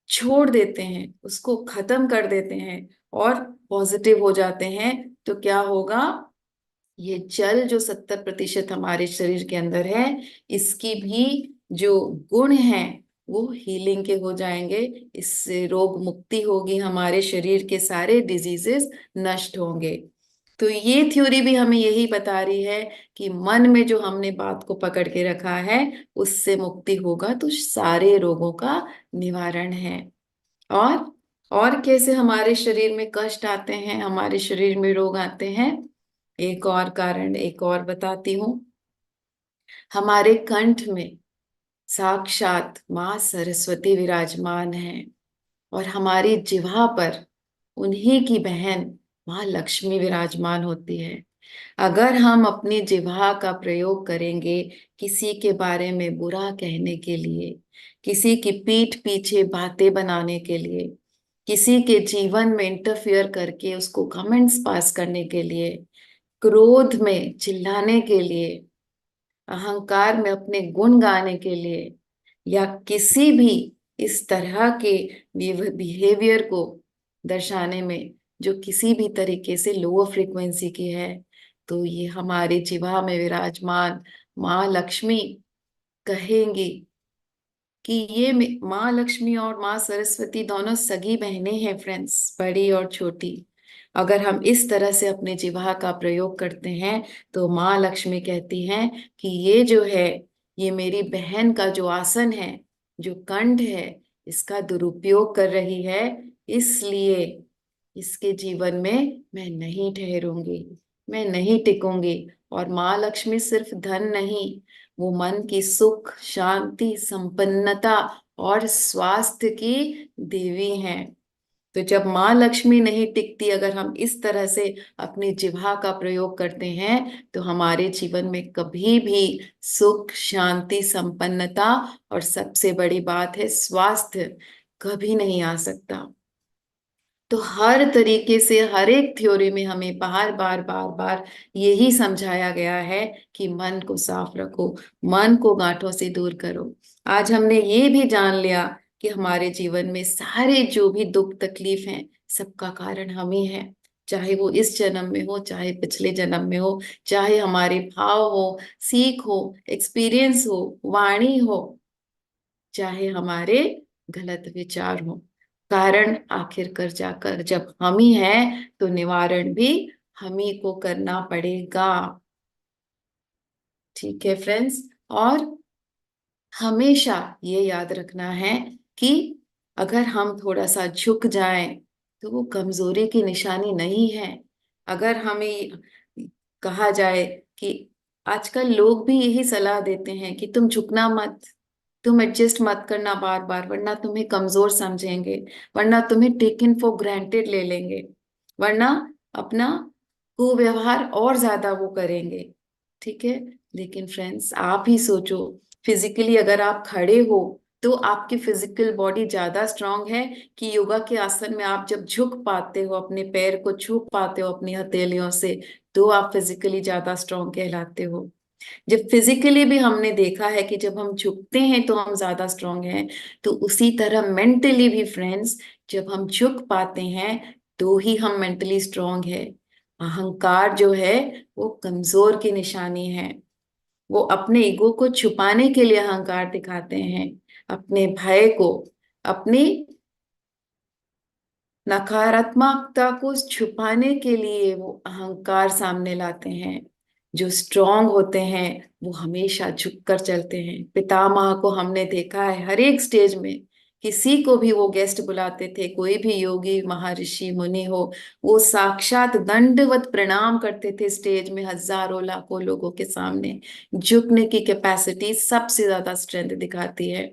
Speaker 4: छोड़ देते हैं, उसको खत्म कर देते हैं और पॉजिटिव हो जाते हैं, तो क्या होगा? ये जल जो 70% हमारे शरीर के अंदर है, इसकी भी जो गुण हैं वो हीलिंग के हो जाएंगे। इससे रोग मुक्ति होगी, हमारे शरीर के सारे डिजीजेस नष्ट होंगे। तो ये थ्योरी भी हमें यही बता रही है कि मन में जो हमने बात को पकड़ के रखा है उससे मुक्ति होगा, तो सारे रोगों का निवारण है। और और कैसे हमारे शरीर में कष्ट आते हैं, हमारे शरीर में रोग आते हैं? एक और कारण, एक और बताती हूँ। हमारे कंठ में साक्षात माँ सरस्वती विराजमान है, और हमारी जिह्वा पर उन्हीं की बहन माँ लक्ष्मी विराजमान होती है। अगर हम अपनी जिह्वा का प्रयोग करेंगे किसी के बारे में बुरा कहने के लिए, किसी की पीठ पीछे बातें बनाने के लिए, किसी के जीवन में इंटरफियर करके उसको कमेंट्स पास करने के लिए, क्रोध में चिल्लाने के लिए, अहंकार में अपने गुण गाने के लिए, या किसी भी इस तरह के बिहेवियर को दर्शाने में जो किसी भी तरीके से लोअर फ्रीक्वेंसी की है, तो ये हमारे जिह्वा में विराजमान माँ लक्ष्मी कहेंगी कि ये माँ लक्ष्मी और माँ सरस्वती दोनों सगी बहनें हैं फ्रेंड्स, बड़ी और छोटी। अगर हम इस तरह से अपने जिह्वा का प्रयोग करते हैं तो माँ लक्ष्मी कहती हैं कि ये जो है, ये मेरी बहन का जो आसन है, जो कंठ है, इसका दुरुपयोग कर रही है, इसलिए इसके जीवन में मैं नहीं ठहरूंगी, मैं नहीं टिकूंगी। और माँ लक्ष्मी सिर्फ धन नहीं, वो मन की सुख, शांति, संपन्नता और स्वास्थ्य की देवी हैं। तो जब माँ लक्ष्मी नहीं टिकती, अगर हम इस तरह से अपनी जिह्वा का प्रयोग करते हैं, तो हमारे जीवन में कभी भी सुख, शांति, संपन्नता और सबसे बड़ी बात है स्वास्थ्य कभी नहीं आ सकता। तो हर तरीके से हर एक थ्योरी में हमें बार बार बार बार यही समझाया गया है कि मन को साफ रखो, मन को गांठों से दूर करो। आज हमने ये भी जान लिया कि हमारे जीवन में सारे जो भी दुख तकलीफ हैं, सबका कारण हम ही हैं। चाहे वो इस जन्म में हो, चाहे पिछले जन्म में हो, चाहे हमारे भाव हो, सीख हो, एक्सपीरियंस हो, वाणी हो, चाहे हमारे गलत विचार हो, कारण आखिर कर जाकर जब हम ही हैं, तो निवारण भी हम ही को करना पड़ेगा। ठीक है फ्रेंड्स? और हमेशा ये याद रखना है कि अगर हम थोड़ा सा झुक जाएं तो वो कमजोरी की निशानी नहीं है। अगर हमें कहा जाए कि आजकल लोग भी यही सलाह देते हैं कि तुम झुकना मत, तुम एडजस्ट मत करना बार बार, वरना तुम्हें कमजोर समझेंगे, वरना तुम्हें टेकन फॉर ग्रांटेड ले लेंगे, वरना अपना कुव्यवहार और ज्यादा वो करेंगे। ठीक है, लेकिन फ्रेंड्स आप ही सोचो, फिजिकली अगर आप खड़े हो तो आपकी फिजिकल बॉडी ज्यादा स्ट्रांग है कि योगा के आसन में आप जब झुक पाते हो, अपने पैर को छू पाते हो अपनी हथेलियों से, तो आप फिजिकली ज्यादा स्ट्रांग कहलाते हो। जब फिजिकली भी हमने देखा है कि जब हम झुकते हैं तो हम ज्यादा स्ट्रांग हैं, तो उसी तरह मेंटली भी फ्रेंड्स, जब हम झुक पाते हैं तो ही हम मेंटली स्ट्रांग है। अहंकार जो है वो कमजोर की निशानी है। वो अपने ईगो को छुपाने के लिए अहंकार दिखाते हैं, अपने भय को, अपनी नकारात्मकता को छुपाने के लिए वो अहंकार सामने लाते हैं। जो स्ट्रांग होते हैं वो हमेशा झुककर चलते हैं। पितामह को हमने देखा है हर एक स्टेज में, किसी को भी वो गेस्ट बुलाते थे, कोई भी योगी महर्षि मुनि हो, वो साक्षात दंडवत प्रणाम करते थे स्टेज में हजारों लाखों लोगों के सामने। झुकने की कैपेसिटी सबसे ज्यादा स्ट्रेंथ दिखाती है।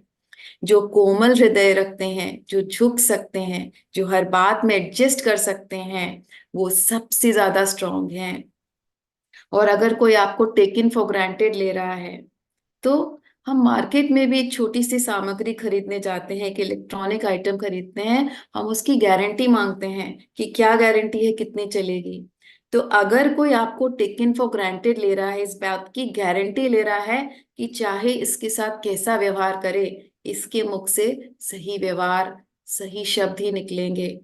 Speaker 4: जो कोमल हृदय रखते हैं, जो झुक सकते हैं, जो हर बात में एडजस्ट कर सकते हैं, वो सबसे ज्यादा स्ट्रांग हैं। और अगर कोई आपको टेकन फॉर ग्रांटेड ले रहा है, तो हम मार्केट में भी एक छोटी सी सामग्री खरीदने जाते हैं, एक इलेक्ट्रॉनिक आइटम खरीदते हैं, हम उसकी गारंटी मांगते हैं कि क्या गारंटी है, कितनी चलेगी। तो अगर कोई आपको टेकन फॉर ग्रांटेड ले रहा है, इस बात की गारंटी ले रहा है कि चाहे इसके साथ कैसा व्यवहार करे, इसके मुख से सही व्यवहार, सही शब्द ही निकलेंगे,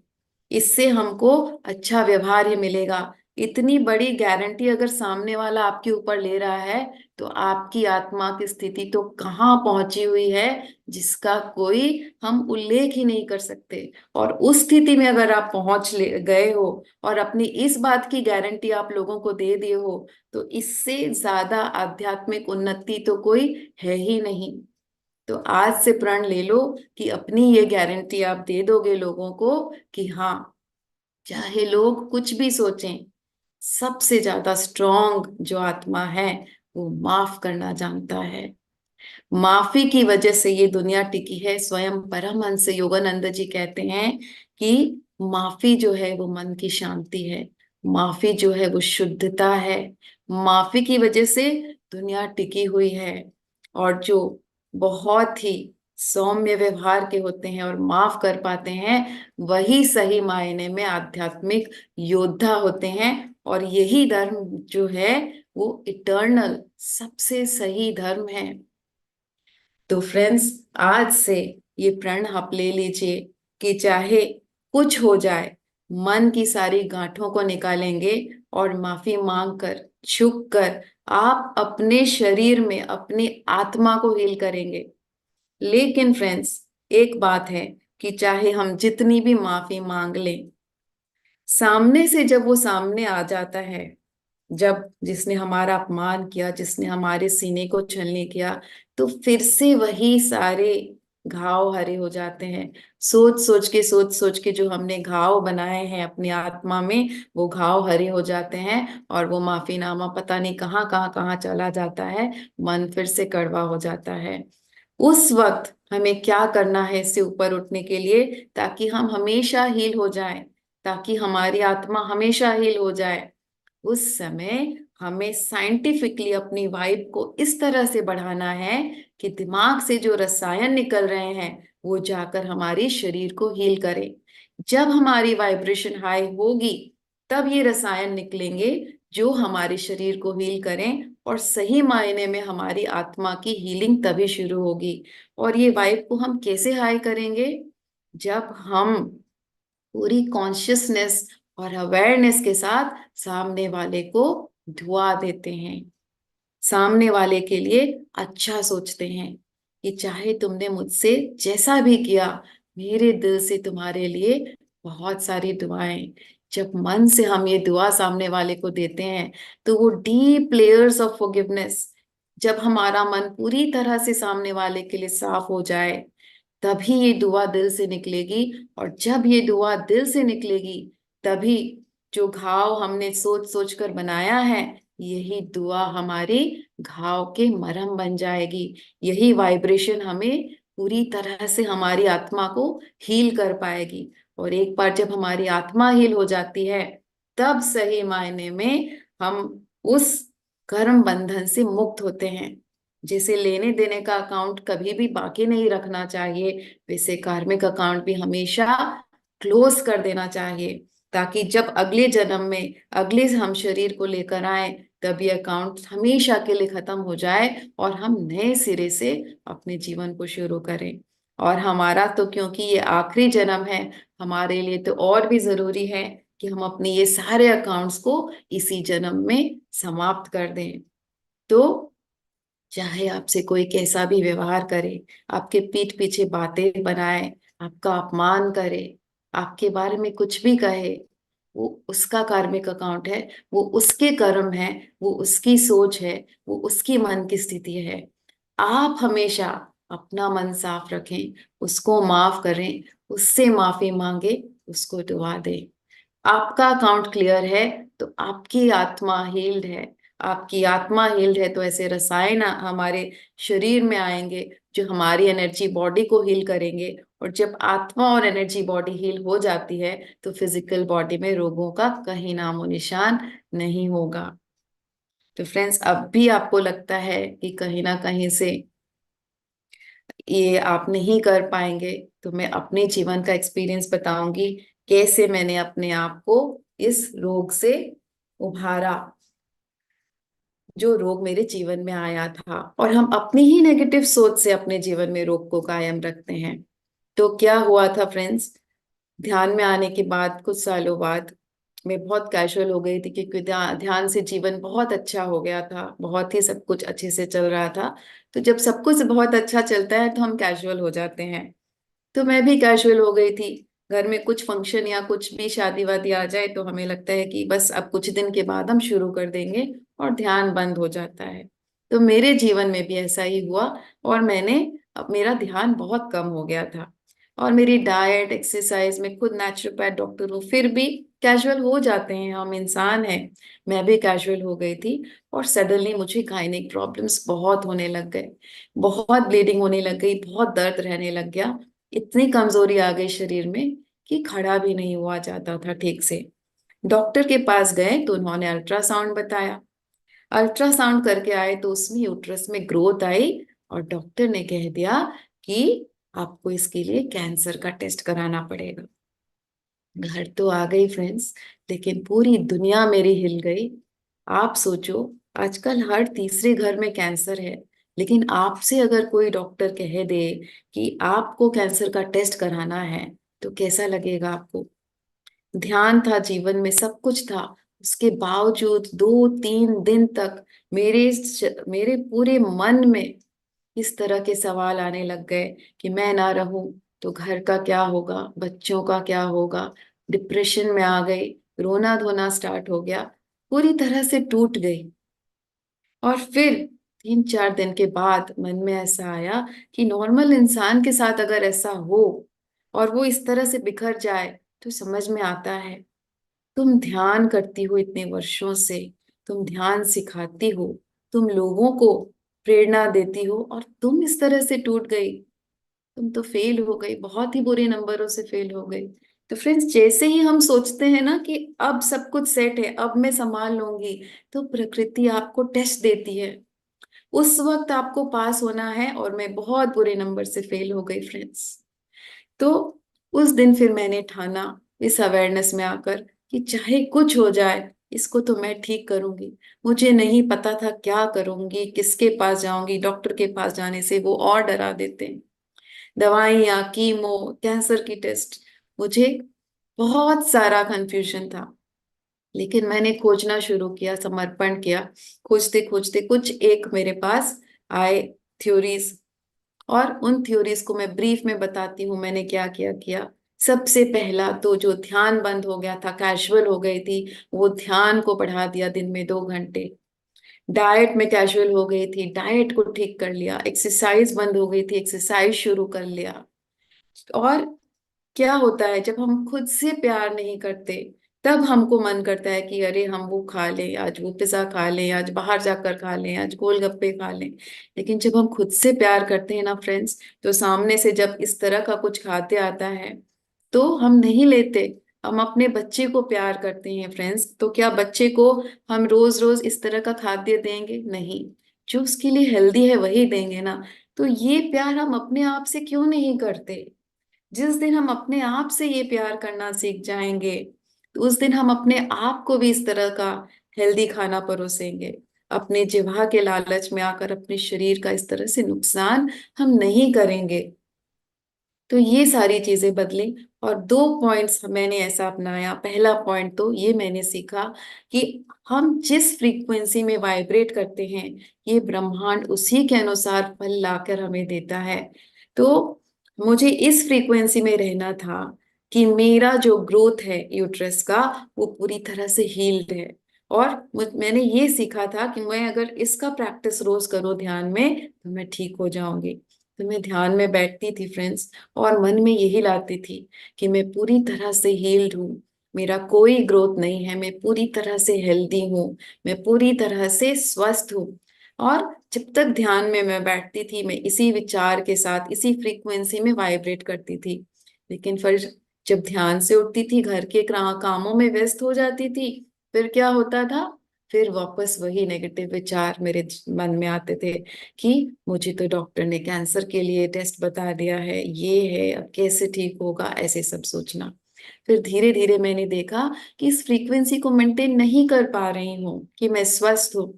Speaker 4: इससे हमको अच्छा व्यवहार ही मिलेगा, इतनी बड़ी गारंटी अगर सामने वाला आपके ऊपर ले रहा है, तो आपकी आत्मा की स्थिति तो कहाँ पहुंची हुई है जिसका कोई हम उल्लेख ही नहीं कर सकते। और उस स्थिति में अगर आप पहुंच ले गए हो और अपनी इस बात की गारंटी आप लोगों को दे दिए हो, तो इससे ज्यादा आध्यात्मिक उन्नति तो कोई है ही नहीं। तो आज से प्रण ले लो कि अपनी ये गारंटी आप दे दोगे लोगों को कि हाँ, चाहे लोग कुछ भी सोचें, सबसे ज्यादा स्ट्रांग जो आत्मा है वो माफ करना जानता है। माफी की वजह से ये दुनिया टिकी है। स्वयं परमहंस योगानंद जी कहते हैं कि माफी जो है वो मन की शांति है, माफी जो है वो शुद्धता है, माफी की वजह से दुनिया टिकी हुई है। और जो बहुत ही सौम्य व्यवहार के होते हैं और माफ कर पाते हैं, वही सही मायने में आध्यात्मिक योद्धा होते हैं। और यही धर्म जो है वो इटर्नल सबसे सही धर्म है। तो फ्रेंड्स, आज से ये प्रण आप ले लीजिए कि चाहे कुछ हो जाए, मन की सारी गांठों को निकालेंगे और माफी मांगकर, झुक कर आप अपने शरीर में अपनी आत्मा को हील करेंगे। लेकिन फ्रेंड्स, एक बात है कि चाहे हम जितनी भी माफी मांग लें, सामने से जब वो सामने आ जाता है, जब जिसने हमारा अपमान किया, जिसने हमारे सीने को छलनी किया, तो फिर से वही सारे घाव हरे हो जाते हैं। सोच सोच के जो हमने घाव बनाए हैं अपनी आत्मा में, वो घाव हरे हो जाते हैं और वो माफीनामा पता नहीं कहाँ कहाँ कहाँ चला जाता है, मन फिर से कड़वा हो जाता है। उस वक्त हमें क्या करना है इससे ऊपर उठने के लिए, ताकि हम हमेशा हील हो जाएं, ताकि हमारी आत्मा हमेशा हील हो जाए? उस समय हमें साइंटिफिकली अपनी वाइब को इस तरह से बढ़ाना है कि दिमाग से जो रसायन निकल रहे हैं वो जाकर हमारे शरीर को हील करें। जब हमारी वाइब्रेशन हाई होगी, तब ये रसायन निकलेंगे जो हमारे शरीर को हील करें, और सही मायने में हमारी आत्मा की हीलिंग तभी शुरू होगी। और ये वाइब को हम कैसे हाई करेंगे? जब हम पूरी कॉन्शियसनेस और अवेयरनेस के साथ सामने वाले को दुआ देते हैं, सामने वाले के लिए अच्छा सोचते हैं कि चाहे तुमने मुझसे जैसा भी किया, मेरे दिल से तुम्हारे लिए बहुत सारी दुआएं। जब मन से हम ये दुआ सामने वाले को देते हैं, तो वो डीप लेयर्स ऑफ फॉरगिवनेस, जब हमारा मन पूरी तरह से सामने वाले के लिए साफ हो जाए, तभी ये दुआ दिल से निकलेगी। और जब ये दुआ दिल से निकलेगी, तभी जो घाव हमने सोच सोच कर बनाया है, यही दुआ हमारे घाव के मरहम बन जाएगी। यही वाइब्रेशन हमें पूरी तरह से हमारी आत्मा को हील कर पाएगी। और एक बार जब हमारी आत्मा हील हो जाती है, तब सही मायने में हम उस कर्म बंधन से मुक्त होते हैं। जैसे लेने देने का अकाउंट कभी भी बाकी नहीं रखना चाहिए, वैसे कार्मिक अकाउंट भी हमेशा क्लोज कर देना चाहिए, ताकि जब अगले जन्म में अगले हम शरीर को लेकर आए, तब ये अकाउंट हमेशा के लिए खत्म हो जाए और हम नए सिरे से अपने जीवन को शुरू करें। और हमारा तो क्योंकि ये आखिरी जन्म है, हमारे लिए तो और भी जरूरी है कि हम अपने ये सारे अकाउंट्स को इसी जन्म में समाप्त कर दें। तो चाहे आपसे कोई कैसा भी व्यवहार करे, आपके पीठ पीछे बातें बनाए, आपका अपमान करे, आपके बारे में कुछ भी कहे, वो उसका कार्मिक अकाउंट है, वो उसके कर्म है, वो उसकी सोच है, वो उसकी मन की स्थिति है। आप हमेशा अपना मन साफ रखें, उसको माफ करें, उससे माफी मांगे, उसको दुआ दें। आपका अकाउंट क्लियर है तो आपकी आत्मा हील्ड है। आपकी आत्मा हील्ड है तो ऐसे रसायन हमारे शरीर में आएंगे जो हमारी एनर्जी बॉडी को हील करेंगे। और जब आत्मा और एनर्जी बॉडी हील हो जाती है तो फिजिकल बॉडी में रोगों का कहीं नामो निशान नहीं होगा। तो फ्रेंड्स, अब भी आपको लगता है कि कहीं ना कहीं से ये आप नहीं कर पाएंगे, तो मैं अपने जीवन का एक्सपीरियंस बताऊंगी, कैसे मैंने अपने आप को इस रोग से उभारा, जो रोग मेरे जीवन में आया था। और हम अपनी ही नेगेटिव सोच से अपने जीवन में रोग को कायम रखते हैं। तो क्या हुआ था फ्रेंड्स, ध्यान में आने के बाद कुछ सालों बाद मैं बहुत कैजुअल हो गई थी, क्योंकि ध्यान से जीवन बहुत अच्छा हो गया था, बहुत ही सब कुछ अच्छे से चल रहा था। तो जब सब कुछ बहुत अच्छा चलता है तो हम कैजुअल हो जाते हैं। तो मैं भी कैजुअल हो गई थी। घर में कुछ फंक्शन या कुछ भी शादी वादी आ जाए तो हमें लगता है कि बस अब कुछ दिन के बाद हम शुरू कर देंगे, और ध्यान बंद हो जाता है। तो मेरे जीवन में भी ऐसा ही हुआ, और अब मेरा ध्यान बहुत कम हो गया था। और मेरी डाइट एक्सरसाइज में खुद नेचुरोपैथ डॉक्टर हूँ, फिर भी कैजुअल हो जाते हैं, हम इंसान हैं। मैं भी कैजुअल हो गई थी, और सडनली मुझे गायनिक प्रॉब्लम्स बहुत होने लग गए, बहुत ब्लीडिंग होने लग गई, बहुत दर्द रहने लग गया। इतनी कमजोरी आ गई शरीर में कि खड़ा भी नहीं हुआ जाता था ठीक से। डॉक्टर के पास गए तो उन्होंने अल्ट्रासाउंड बताया। अल्ट्रासाउंड करके आए तो उसमें यूट्रस में ग्रोथ आई, और डॉक्टर ने कह दिया कि आपको इसके लिए कैंसर का टेस्ट कराना पड़ेगा। घर तो आ गई फ्रेंड्स, लेकिन पूरी दुनिया मेरी हिल गई। आप सोचो, आजकल हर तीसरे घर में कैंसर है, लेकिन आपसे अगर कोई डॉक्टर कह दे कि आपको कैंसर का टेस्ट कराना है, तो कैसा लगेगा आपको? ध्यान था, जीवन में सब कुछ था, उसके बावजूद 2-3 दिन तक मेरे पूरे मन में इस तरह के सवाल आने लग गए कि मैं ना रहूं तो घर का क्या होगा, बच्चों का क्या होगा। डिप्रेशन में आ गई, रोना धोना स्टार्ट हो गया, पूरी तरह से टूट गई। और फिर 3-4 दिन के बाद मन में ऐसा आया कि नॉर्मल इंसान के साथ अगर ऐसा हो और वो इस तरह से बिखर जाए, तो समझ में आता है। तुम ध्यान करती हो इतने वर्षों से, तुम ध्यान सिखाती हो, तुम लोगों को प्रेरणा देती हो, और तुम इस तरह से टूट गई। तुम तो फेल हो गई, बहुत ही बुरे नंबरों से फेल हो गई। तो फ्रेंड्स, जैसे ही हम सोचते हैं ना कि अब सब कुछ सेट है, अब मैं संभाल लूंगी, तो प्रकृति आपको टेस्ट देती है। उस वक्त आपको पास होना है, और मैं बहुत बुरे नंबर से फेल हो गई फ्रेंड्स। तो उस दिन फिर मैंने ठाना, इस अवेयरनेस में आकर, कि चाहे कुछ हो जाए, इसको तो मैं ठीक करूंगी। मुझे नहीं पता था क्या करूंगी, किसके पास जाऊंगी। डॉक्टर के पास जाने से वो और डरा देते हैं, दवाइयाँ, कीमो, कैंसर की टेस्ट, मुझे बहुत सारा कंफ्यूजन था। लेकिन मैंने खोजना शुरू किया, समर्पण किया। खोजते खोजते कुछ एक मेरे पास आए थ्योरीज, और उन थ्योरीज को मैं ब्रीफ में बताती हूँ मैंने क्या किया किया। सबसे पहला तो जो ध्यान बंद हो गया था, कैजुअल हो गई थी, वो ध्यान को बढ़ा दिया दिन में 2 घंटे। डाइट में कैजुअल हो गई थी, डाइट को ठीक कर लिया। एक्सरसाइज बंद हो गई थी, एक्सरसाइज शुरू कर लिया। और क्या होता है, जब हम खुद से प्यार नहीं करते, तब हमको मन करता है कि अरे हम वो खा लें, आज वो पिज्जा खा लें, आज बाहर जाकर खा लें, आज गोलगप्पे खा लें। लेकिन जब हम खुद से प्यार करते हैं ना फ्रेंड्स, तो सामने से जब इस तरह का कुछ खाते आता है तो हम नहीं लेते। हम अपने बच्चे को प्यार करते हैं फ्रेंड्स, तो क्या बच्चे को हम रोज रोज इस तरह का खाद्य देंगे? नहीं। जो उसके लिए हेल्दी है वही देंगे ना। तो ये प्यार हम अपने आप से क्यों नहीं करते? जिस दिन हम अपने आप से ये प्यार करना सीख जाएंगे, तो उस दिन हम अपने आप को भी इस तरह का हेल्दी खाना परोसेंगे। अपने जिह्वा के लालच में आकर अपने शरीर का इस तरह से नुकसान हम नहीं करेंगे। तो ये सारी चीजें बदली, और 2 पॉइंट्स मैंने ऐसा अपनाया। पहला पॉइंट तो ये मैंने सीखा कि हम जिस फ्रीक्वेंसी में वाइब्रेट करते हैं, ये ब्रह्मांड उसी के अनुसार फल लाकर हमें देता है। तो मुझे इस फ्रीक्वेंसी में रहना था कि मेरा जो ग्रोथ है यूट्रस का वो पूरी तरह से हील्ड है। और मैंने ये सीखा था कि मैं अगर इसका प्रैक्टिस रोज करूँ ध्यान में तो मैं ठीक हो जाऊंगी। तो मैं ध्यान में बैठती थी फ्रेंड्स, और मन में यही लाती थी कि मैं पूरी तरह से हील्ड हूँ, मेरा कोई ग्रोथ नहीं है, मैं पूरी तरह से हेल्दी हूँ, मैं पूरी तरह से स्वस्थ हूँ। और जब तक ध्यान में मैं बैठती थी मैं इसी विचार के साथ इसी फ्रीक्वेंसी में वाइब्रेट करती थी। लेकिन फिर जब ध्यान से उठती थी, घर के कामों में व्यस्त हो जाती थी, फिर क्या होता था, फिर वापस वही नेगेटिव विचार मेरे मन में आते थे कि मुझे तो डॉक्टर ने कैंसर के लिए टेस्ट बता दिया है, ये है, अब कैसे ठीक होगा, ऐसे सब सोचना। फिर धीरे धीरे मैंने देखा कि इस फ्रीक्वेंसी को मेंटेन नहीं कर पा रही हूँ, कि मैं स्वस्थ हूँ।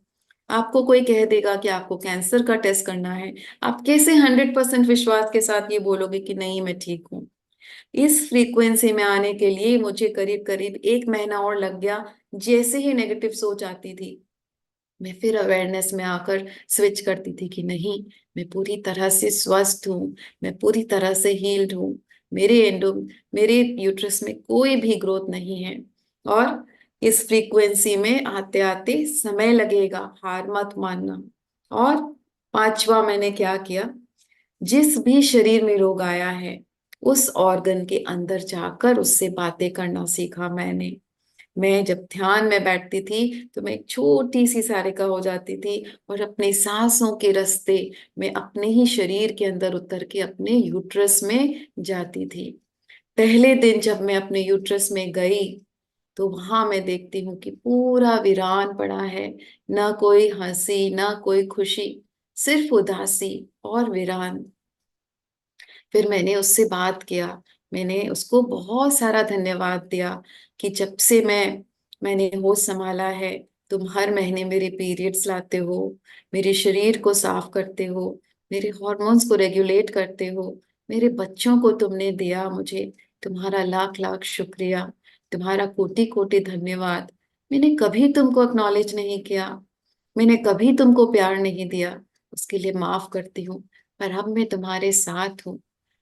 Speaker 4: आपको कोई कह देगा कि आपको कैंसर का टेस्ट करना है, आप कैसे 100% विश्वास के साथ ये बोलोगे कि नहीं मैं ठीक हूँ। इस फ्रीक्वेंसी में आने के लिए मुझे करीब करीब 1 महीना और लग गया। जैसे ही नेगेटिव सोच आती थी मैं फिर अवेयरनेस में आकर स्विच करती थी कि नहीं, मैं पूरी तरह से स्वस्थ हूँ, मैं पूरी तरह से हील्ड हूँ, मेरे एंडो मेरे यूट्रस में कोई भी ग्रोथ नहीं है। और इस फ्रीक्वेंसी में आते आते समय लगेगा, हार मत मानना। और पांचवा मैंने क्या किया, जिस भी शरीर में रोग आया है उस ऑर्गन के अंदर जाकर उससे बातें करना सीखा मैंने। मैं जब ध्यान में बैठती थी तो मैं एक छोटी सी सारिका हो जाती थी, और अपने सांसों के रास्ते मैं अपने ही शरीर के अंदर उतर के अपने यूट्रस में जाती थी। पहले दिन जब मैं अपने यूट्रस में गई तो वहां मैं देखती हूँ कि पूरा वीरान पड़ा है, ना कोई हंसी ना कोई खुशी, सिर्फ उदासी और वीरान। फिर मैंने उससे बात किया, मैंने उसको बहुत सारा धन्यवाद दिया कि जब से मैंने होश संभाला है, तुम हर महीने मेरे पीरियड्स लाते हो, मेरे शरीर को साफ करते हो, मेरे हॉर्मोन्स को रेगुलेट करते हो, मेरे बच्चों को तुमने दिया मुझे, तुम्हारा लाख लाख शुक्रिया, तुम्हारा कोटि कोटि धन्यवाद। मैंने कभी तुमको एक्नॉलेज नहीं किया, मैंने कभी तुमको प्यार नहीं दिया, उसके लिए माफ करती हूँ। पर अब मैं तुम्हारे साथ हूँ।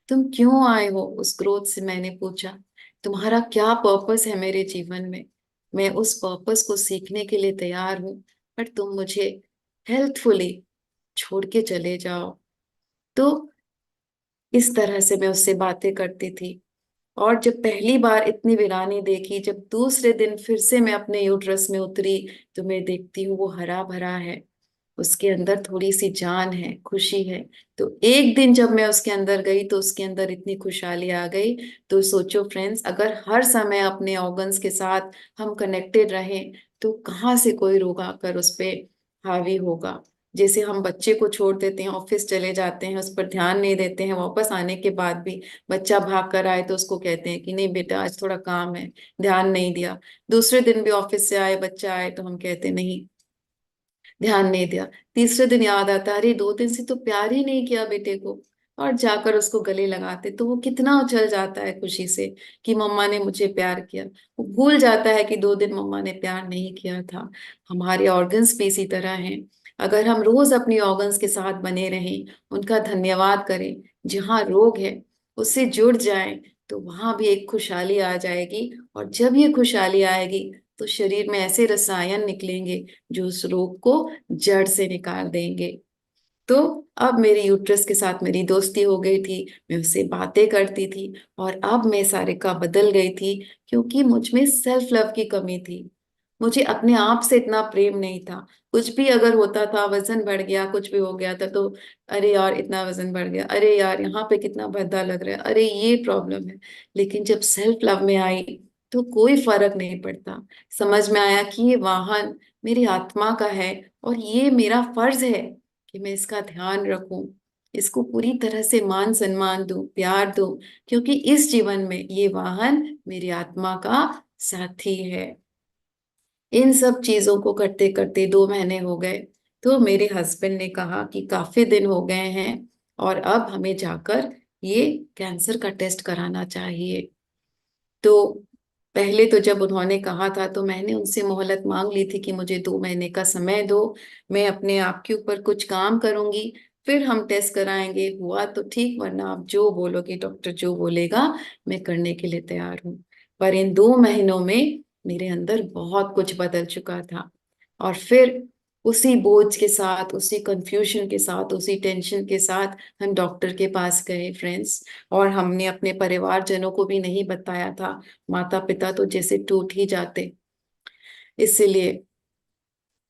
Speaker 4: तुम क्यों आए हो उस ग्रोथ से मैंने पूछा, तुम्हारा क्या पर्पस है मेरे जीवन में, मैं उस पर्पस को सीखने के लिए तैयार हूँ, पर तुम मुझे हेल्थफुली छोड़ के चले जाओ। तो इस तरह से मैं उससे बातें करती थी। और जब पहली बार इतनी वीरानी देखी, जब दूसरे दिन फिर से मैं अपने यूट्रस में उतरी तो मैं देखती हूँ वो हरा भरा है, उसके अंदर थोड़ी सी जान है, खुशी है। तो एक दिन जब मैं उसके अंदर गई तो उसके अंदर इतनी खुशहाली आ गई। तो सोचो फ्रेंड्स, अगर हर समय अपने ऑर्गन्स के साथ हम कनेक्टेड रहें तो कहाँ से कोई रोग आकर उस पे हावी होगा। जैसे हम बच्चे को छोड़ देते हैं, ऑफिस चले जाते हैं, उस पर ध्यान नहीं देते हैं, वापस आने के बाद भी बच्चा भाग कर आए तो उसको कहते हैं कि नहीं बेटा आज थोड़ा काम है, ध्यान नहीं दिया। दूसरे दिन भी ऑफिस से आए बच्चा आए तो हम कहते नहीं, ध्यान नहीं दिया। तीसरे दिन याद आता, अरे 2 दिन से तो प्यार ही नहीं किया बेटे को, और जाकर उसको गले लगाते तो वो कितना उछल जाता है खुशी से कि मम्मा ने मुझे प्यार किया। वो भूल जाता है कि 2 दिन मम्मा ने प्यार नहीं किया था। हमारे ऑर्गन्स भी इसी तरह हैं। अगर हम रोज अपनी ऑर्गन्स के साथ बने रहें, उनका धन्यवाद करें, जहाँ रोग है उससे जुड़ जाएं, तो वहां भी एक खुशहाली आ जाएगी। और जब ये खुशहाली आएगी तो शरीर में ऐसे रसायन निकलेंगे जो उस रोग को जड़ से निकाल देंगे। तो अब मेरी यूट्रस के साथ मेरी दोस्ती हो गई थी, मैं उससे बातें करती थी। और अब मैं सारिका बदल गई थी, क्योंकि मुझ में सेल्फ लव की कमी थी। मुझे अपने आप से इतना प्रेम नहीं था। कुछ भी अगर होता था, वजन बढ़ गया, कुछ भी हो गया था तो अरे यार इतना वजन बढ़ गया, अरे यार यहाँ पे कितना भद्दा लग रहा है, अरे ये प्रॉब्लम है। लेकिन जब सेल्फ लव में आई तो कोई फर्क नहीं पड़ता। समझ में आया कि ये वाहन मेरी आत्मा का है, और ये मेरा फर्ज है कि मैं इसका ध्यान रखूं, इसको पूरी तरह से मान सम्मान दूं, प्यार दूं, क्योंकि इस जीवन में ये वाहन मेरी आत्मा का साथी है। इन सब चीजों को करते करते 2 महीने हो गए। तो मेरे हस्बैंड ने कहा कि काफी दिन हो गए हैं और अब हमें जाकर ये कैंसर का टेस्ट कराना चाहिए। तो पहले तो जब उन्होंने कहा था तो मैंने उनसे मोहलत मांग ली थी कि मुझे 2 महीने का समय दो, मैं अपने आप के ऊपर कुछ काम करूंगी, फिर हम टेस्ट कराएंगे, हुआ तो ठीक, वरना आप जो बोलोगे, डॉक्टर जो बोलेगा मैं करने के लिए तैयार हूँ। पर इन 2 महीनों में मेरे अंदर बहुत कुछ बदल चुका था। और फिर उसी बोझ के साथ, उसी कंफ्यूजन के साथ, उसी टेंशन के साथ हम डॉक्टर के पास गए फ्रेंड्स। और हमने अपने परिवारजनों को भी नहीं बताया था। माता पिता तो जैसे टूट ही जाते, इसीलिए।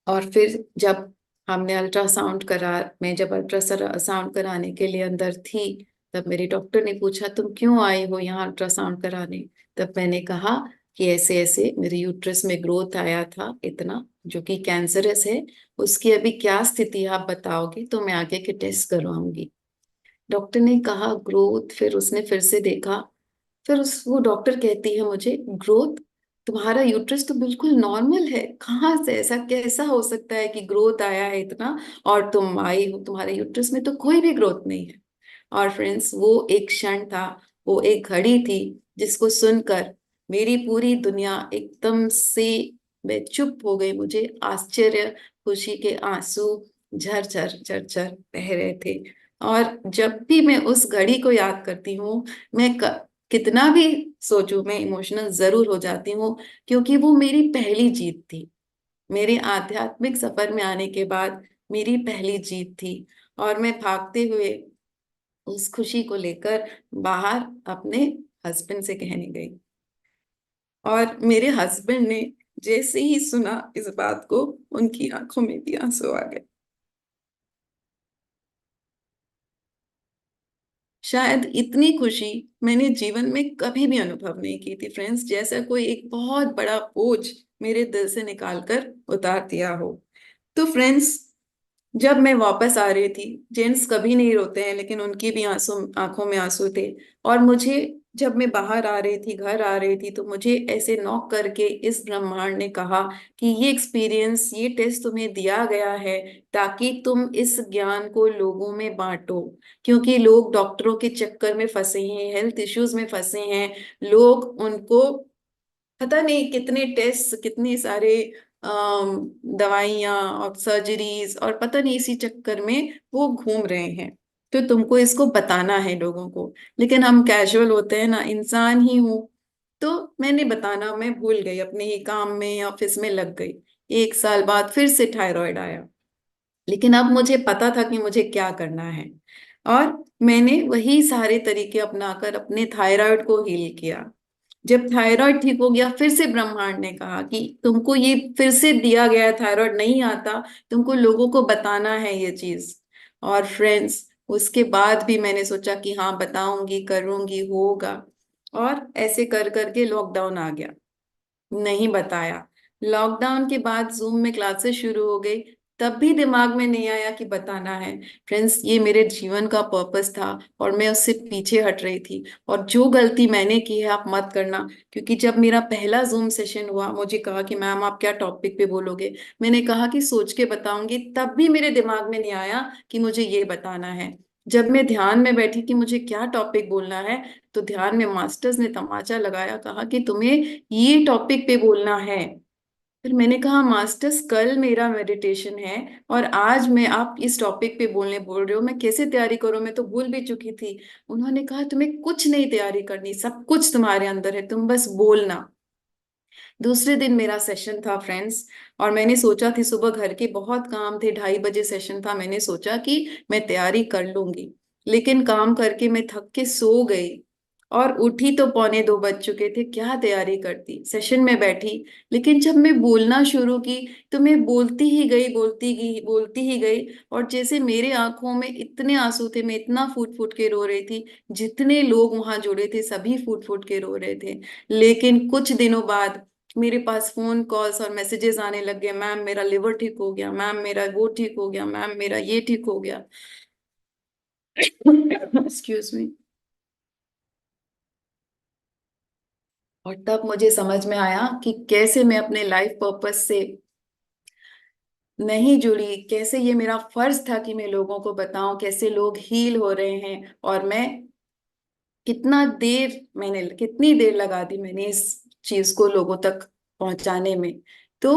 Speaker 4: और फिर जब हमने अल्ट्रासाउंड करा, मैं जब अल्ट्रासाउंड कराने के लिए अंदर थी, तब मेरे डॉक्टर ने पूछा तुम क्यों आई हो यहाँ अल्ट्रासाउंड कराने। तब मैंने कहा कि ऐसे ऐसे मेरे यूट्रस में ग्रोथ आया था इतना, जो कि कैंसरस है। उसकी अभी क्या स्थिति है आप बताओगे तो मैं आगे के टेस्ट करवाऊंगी। डॉक्टर ने कहा ग्रोथ, फिर उसने फिर से देखा। फिर उस वो डॉक्टर कहती है मुझे, ग्रोथ? तुम्हारा यूट्रस तो बिल्कुल नॉर्मल है, कहाँ से ऐसा कैसा हो सकता है कि ग्रोथ आया है इतना, और तुम आई हो, तुम्हारे यूट्रस में तो कोई भी ग्रोथ नहीं है। और फ्रेंड्स, वो एक क्षण था, वो एक घड़ी थी, जिसको सुनकर मेरी पूरी दुनिया एकदम से, मैं चुप हो गई। मुझे आश्चर्य, खुशी के आंसू झरझर झरझर बह रहे थे। और जब भी मैं उस घड़ी को याद करती हूँ, मैं कितना भी सोचूं, मैं इमोशनल जरूर हो जाती हूँ, क्योंकि वो मेरी पहली जीत थी। मेरे आध्यात्मिक सफर में आने के बाद मेरी पहली जीत थी। और मैं भागते हुए उस खुशी को लेकर बाहर अपने हस्बैंड से कहने गई। और मेरे हस्बैंड ने जैसे ही सुना इस बात को, उनकी आंखों में भी आंसू आ गए। शायद इतनी खुशी मैंने जीवन में कभी भी अनुभव नहीं की थी फ्रेंड्स, जैसा कोई एक बहुत बड़ा बोझ मेरे दिल से निकाल कर उतार दिया हो। तो फ्रेंड्स, जब मैं वापस आ रही थी, जेंट्स कभी नहीं रोते हैं, लेकिन उनकी भी आंसू, आंखों में आंसू थे। और मुझे, जब मैं बाहर आ रही थी, घर आ रही थी, तो मुझे ऐसे नॉक करके इस ब्रह्मांड ने कहा कि ये एक्सपीरियंस, ये टेस्ट तुम्हें दिया गया है ताकि तुम इस ज्ञान को लोगों में बांटो। क्योंकि लोग डॉक्टरों के चक्कर में फंसे हैं, हेल्थ इश्यूज में फंसे हैं। लोग उनको पता नहीं कितने टेस्ट, कितने सारे दवाइयाँ और सर्जरीज, और पता नहीं इसी चक्कर में वो घूम रहे हैं। तो तुमको इसको बताना है लोगों को। लेकिन हम कैजुअल होते हैं ना, इंसान ही हूँ। तो मैंने बताना, मैं भूल गई, अपने ही काम में ऑफिस में लग गई। 1 साल बाद फिर से थायराइड आया। लेकिन अब मुझे पता था कि मुझे क्या करना है। और मैंने वही सारे तरीके अपनाकर अपने थायराइड को हील किया। जब थायराइड ठीक हो गया, फिर से ब्रह्मांड ने कहा कि तुमको ये फिर से दिया गया है, थायराइड नहीं आता, तुमको लोगों को बताना है ये चीज। और फ्रेंड्स, उसके बाद भी मैंने सोचा कि हाँ बताऊंगी, करूंगी, होगा। और ऐसे कर करके लॉकडाउन आ गया, नहीं बताया। लॉकडाउन के बाद जूम में क्लासेस शुरू हो गई, तब भी दिमाग में नहीं आया कि बताना है। फ्रेंड्स, ये मेरे जीवन का पर्पस था, और मैं उससे पीछे हट रही थी। और जो गलती मैंने की है आप मत करना। क्योंकि जब मेरा पहला जूम सेशन हुआ, मुझे कहा कि मैम आप क्या टॉपिक पे बोलोगे। मैंने कहा कि सोच के बताऊंगी, तब भी मेरे दिमाग में नहीं आया कि मुझे ये बताना है। जब मैं ध्यान में बैठी कि मुझे क्या टॉपिक बोलना है, तो ध्यान में मास्टर्स ने तमाचा लगाया, कहा कि तुम्हें ये टॉपिक पे बोलना है। फिर मैंने कहा मास्टर्स, कल मेरा मेडिटेशन है, और आज मैं आप इस टॉपिक पे बोलने बोल रहे हो, मैं कैसे तैयारी करूं, मैं तो भूल भी चुकी थी। उन्होंने कहा तुम्हें कुछ नहीं तैयारी करनी, सब कुछ तुम्हारे अंदर है, तुम बस बोलना। दूसरे दिन मेरा सेशन था फ्रेंड्स। और मैंने सोचा थी, सुबह घर के बहुत काम थे, 2:30 बजे सेशन था, मैंने सोचा कि मैं तैयारी कर लूंगी। लेकिन काम करके मैं थक के सो गई। और उठी तो 2:45 बज चुके थे, क्या तैयारी करती, सेशन में बैठी। लेकिन जब मैं बोलना शुरू की, तो मैं बोलती ही गई, बोलती गई, बोलती ही गई। और जैसे मेरे आंखों में इतने आंसू थे, मैं इतना फूट फूट के रो रही थी, जितने लोग वहां जुड़े थे सभी फूट फूट के रो रहे थे। लेकिन कुछ दिनों बाद मेरे पास फोन कॉल्स और मैसेजेस आने लग गए, मैम मेरा लिवर ठीक हो गया, मैम मेरा वो ठीक हो गया, मैम मेरा ये ठीक हो गया। Excuse me. और तब मुझे समझ में आया कि कैसे मैं अपने लाइफ पर्पस से नहीं जुड़ी, कैसे ये मेरा फर्ज था कि मैं लोगों को बताऊं, कैसे लोग हील हो रहे हैं। और मैं कितनी देर लगा दी मैंने इस चीज को लोगों तक पहुंचाने में। तो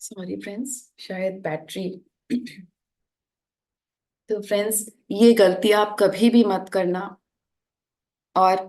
Speaker 4: सॉरी फ्रेंड्स, शायद बैटरी। तो फ्रेंड्स, ये गलती आप कभी भी मत करना। और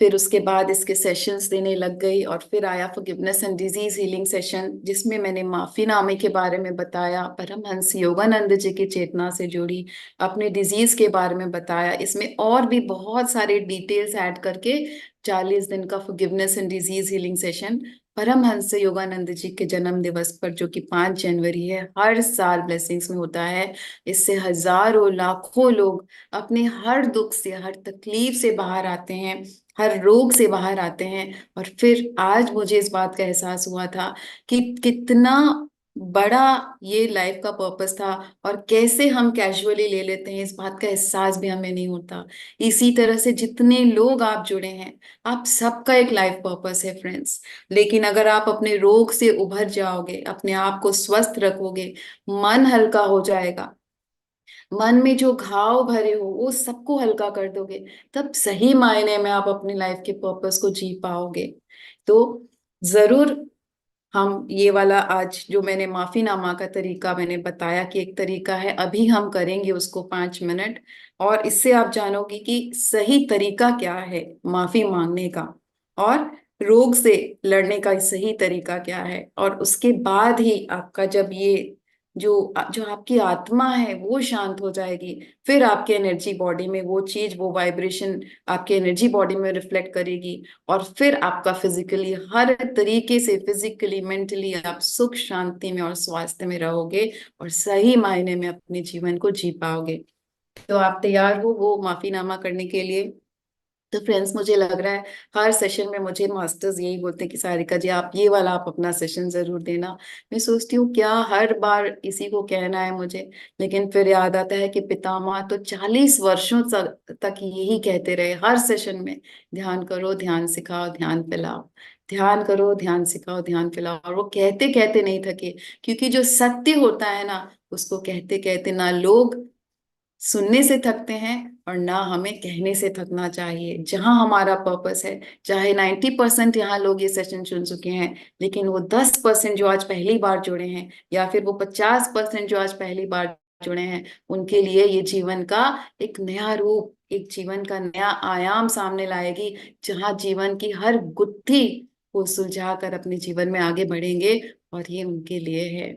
Speaker 4: फिर उसके बाद इसके सेशंस देने लग गई, और फिर आया forgiveness and disease healing session, जिसमें मैंने माफीनामे के बारे में बताया, परमहंस योगानंद जी की चेतना से जुड़ी, अपने डिजीज के बारे में बताया, इसमें और भी बहुत सारे डिटेल्स ऐड करके 40 दिन का forgiveness and disease healing session Paramahansa Yogananda ji के जन्म दिवस पर, जो कि 5 जनवरी है, हर साल ब्लेसिंग्स में होता है। इससे हजारों लाखों लोग अपने हर दुख से, हर तकलीफ से बाहर आते हैं, हर रोग से बाहर आते हैं। और फिर आज मुझे इस बात का एहसास हुआ था कि कितना बड़ा ये लाइफ का पर्पस था, और कैसे हम कैजुअली ले लेते हैं, इस बात का एहसास भी हमें नहीं होता। इसी तरह से जितने लोग आप जुड़े हैं, आप सबका एक लाइफ पर्पस है फ्रेंड्स। लेकिन अगर आप अपने रोग से उभर जाओगे, अपने आप को स्वस्थ रखोगे, मन हल्का हो जाएगा, मन में जो घाव भरे हो वो सबको हल्का कर दोगे, तब सही मायने में आप अपनी लाइफ के पर्पस को जी पाओगे। तो जरूर हम ये वाला आज जो मैंने माफीनामा का तरीका मैंने बताया कि एक तरीका है, अभी हम करेंगे उसको 5 मिनट, और इससे आप जानोगे कि सही तरीका क्या है माफी मांगने का, और रोग से लड़ने का सही तरीका क्या है। और उसके बाद ही आपका जब ये जो जो आपकी आत्मा है वो शांत हो जाएगी, फिर आपके एनर्जी बॉडी में वो चीज, वो वाइब्रेशन आपके एनर्जी बॉडी में रिफ्लेक्ट करेगी, और फिर आपका फिजिकली, हर तरीके से फिजिकली मेंटली आप सुख शांति में और स्वास्थ्य में रहोगे, और सही मायने में अपने जीवन को जी पाओगे। तो आप तैयार हो वो माफीनामा करने के लिए? तो फ्रेंड्स, मुझे लग रहा है हर सेशन में मुझे मास्टर्स यही बोलते हैं कि सारिका जी, आप ये वाला आप अपना सेशन जरूर देना। मैं सोचती हूँ क्या हर बार इसी को कहना है मुझे, लेकिन फिर याद आता है कि पितामह तो 40 वर्षों तक यही कहते रहे हर सेशन में, ध्यान करो ध्यान सिखाओ ध्यान पिलाओ, ध्यान करो ध्यान सिखाओ ध्यान पिलाओ। और वो कहते कहते नहीं थके, क्योंकि जो सत्य होता है ना, उसको कहते कहते ना लोग सुनने से थकते हैं, और ना हमें कहने से थकना चाहिए। जहां हमारा पर्पस है, चाहे 90% यहाँ लोग ये सेशन सुन चुके हैं, लेकिन वो 10% जो आज पहली बार जुड़े हैं, या फिर वो 50% जो आज पहली बार जुड़े हैं, उनके लिए ये जीवन का एक नया रूप, एक जीवन का नया आयाम सामने लाएगी, जहाँ जीवन की हर गुत्थी को सुलझा कर अपने जीवन में आगे बढ़ेंगे, और ये उनके लिए है।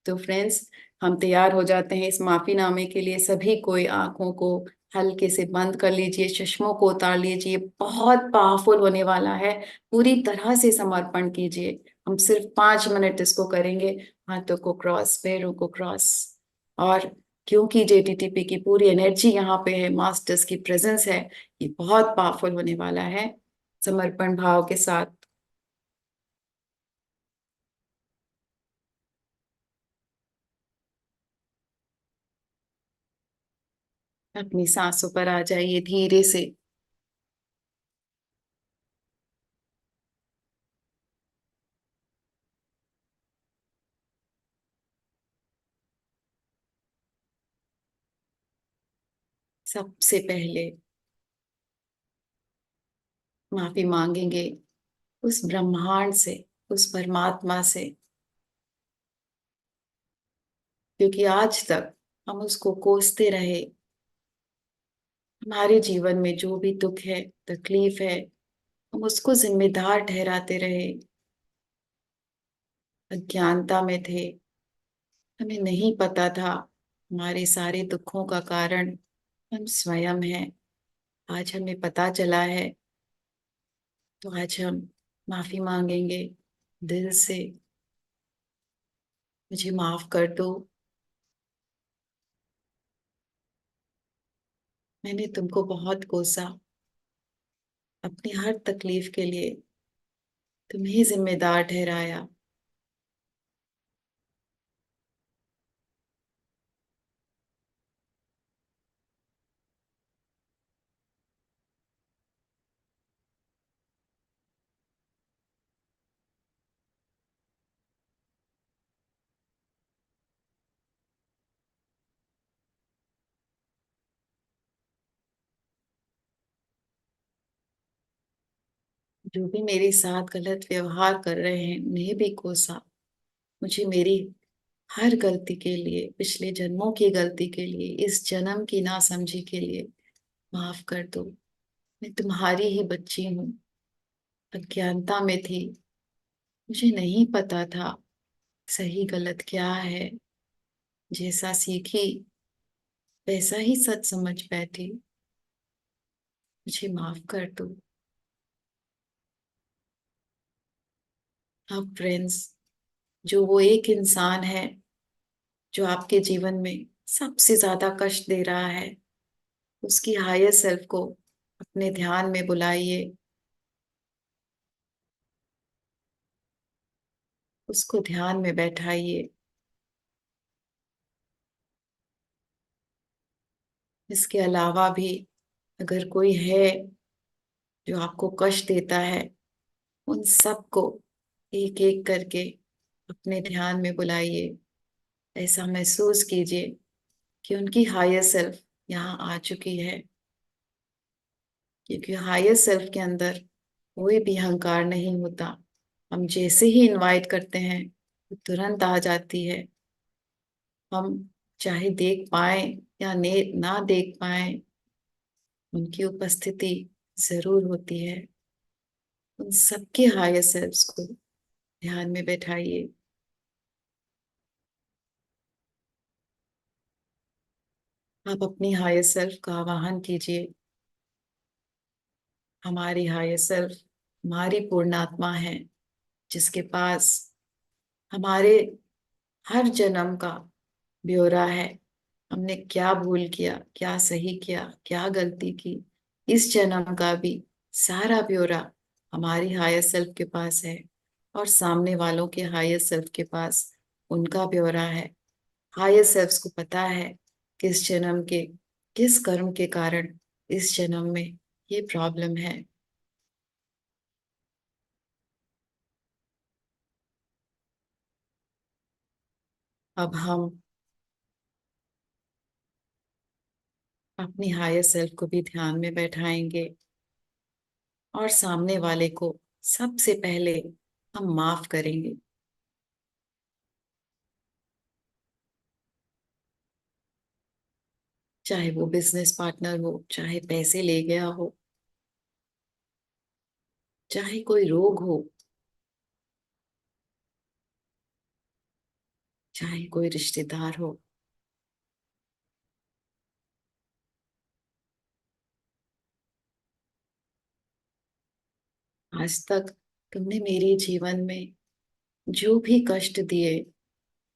Speaker 4: तो फ्रेंड्स, हम तैयार हो जाते हैं इस माफीनामे के लिए। सभी कोई आंखों को हल्के से बंद कर लीजिए, चश्मों को उतार लीजिए, बहुत पावरफुल होने वाला है, पूरी तरह से समर्पण कीजिए। हम सिर्फ 5 मिनट इसको करेंगे। हाथों को क्रॉस, पैरों को क्रॉस। और क्योंकि जेटीटीपी की पूरी एनर्जी यहाँ पे है, मास्टर्स की प्रेजेंस है, ये बहुत पावरफुल होने वाला है। समर्पण भाव के साथ अपनी सांसों पर आ जाइए धीरे से। सबसे पहले माफी मांगेंगे उस ब्रह्मांड से, उस परमात्मा से, क्योंकि आज तक हम उसको कोसते रहे। हमारे जीवन में जो भी दुख है, तकलीफ है, हम उसको जिम्मेदार ठहराते रहे। अज्ञानता में थे, हमें नहीं पता था हमारे सारे दुखों का कारण हम स्वयं हैं। आज हमें पता चला है, तो आज हम माफी मांगेंगे दिल से। मुझे माफ कर दो, मैंने तुमको बहुत कोसा, अपनी हर तकलीफ के लिए तुम्हें जिम्मेदार ठहराया। जो भी मेरे साथ गलत व्यवहार कर रहे हैं, उन्हें भी कोसा, मुझे मेरी हर गलती के लिए, पिछले जन्मों की गलती के लिए, इस जन्म की नासमझी के लिए माफ कर दो। मैं तुम्हारी ही बच्ची हूँ, अज्ञानता में थी, मुझे नहीं पता था सही गलत क्या है। जैसा सीखी वैसा ही सच समझ बैठी, मुझे माफ कर दो। अब फ्रेंड्स, जो वो एक इंसान है जो आपके जीवन में सबसे ज्यादा कष्ट दे रहा है, उसकी हायर सेल्फ को अपने ध्यान में बुलाइए, उसको ध्यान में बैठाइए। इसके अलावा भी अगर कोई है जो आपको कष्ट देता है, उन सबको एक एक करके अपने ध्यान में बुलाइए। ऐसा महसूस कीजिए कि उनकी हायर सेल्फ यहाँ आ चुकी है, क्योंकि हायर सेल्फ के अंदर कोई भी अहंकार नहीं होता। हम जैसे ही इनवाइट करते हैं वो तुरंत आ जाती है। हम चाहे देख पाए या ना देख पाए, उनकी उपस्थिति जरूर होती है। उन सबके हायर सेल्फ्स को ध्यान में बैठाइए। आप अपनी हायर सेल्फ का आवाहन कीजिए। हमारी हायर सेल्फ हमारी पूर्ण आत्मा है, जिसके पास हमारे हर जन्म का ब्यौरा है। हमने क्या भूल किया, क्या सही किया, क्या गलती की, इस जन्म का भी सारा ब्यौरा हमारी हायर सेल्फ के पास है, और सामने वालों के हायर सेल्फ के पास उनका ब्यौरा है। हायर सेल्फ्स को पता है किस जन्म के किस कर्म के कारण इस जन्म में ये प्रॉब्लम है। अब हम अपनी हायर सेल्फ को भी ध्यान में बैठाएंगे, और सामने वाले को सबसे पहले हम माफ करेंगे। चाहे वो बिजनेस पार्टनर हो, चाहे पैसे ले गया हो, चाहे कोई रोग हो, चाहे कोई रिश्तेदार हो। आज तक तुमने मेरे जीवन में जो भी कष्ट दिए,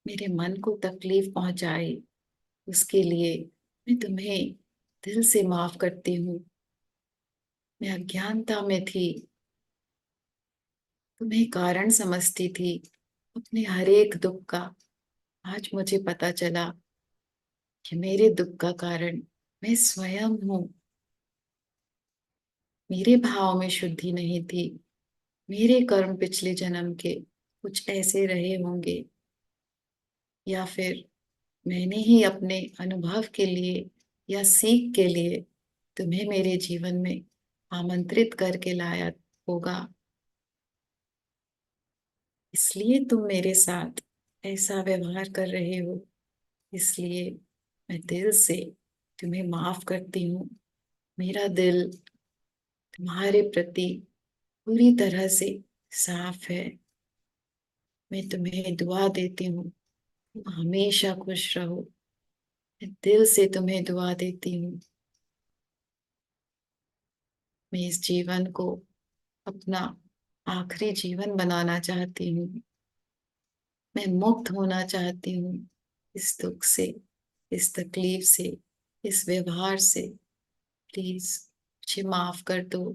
Speaker 4: मेरे मन को तकलीफ पहुंचाई, उसके लिए मैं तुम्हें दिल से माफ करती हूँ। मैं अज्ञानता में थी, तुम्हें कारण समझती थी अपने हर एक दुख का। आज मुझे पता चला कि मेरे दुख का कारण मैं स्वयं हूँ। मेरे भाव में शुद्धि नहीं थी, मेरे कर्म पिछले जन्म के कुछ ऐसे रहे होंगे, या फिर मैंने ही अपने अनुभव के लिए या सीख के लिए तुम्हें मेरे जीवन में आमंत्रित करके लाया होगा। इसलिए तुम मेरे साथ ऐसा व्यवहार कर रहे हो। इसलिए मैं दिल से तुम्हें माफ करती हूँ। मेरा दिल तुम्हारे प्रति पूरी तरह से साफ है। मैं तुम्हें दुआ देती हूँ, तुम हमेशा खुश रहो। मैं दिल से तुम्हें दुआ देती हूँ। मैं इस जीवन को अपना आखिरी जीवन बनाना चाहती हूँ। मैं मुक्त होना चाहती हूँ इस दुख से, इस तकलीफ से, इस व्यवहार से। प्लीज मुझे माफ कर दो।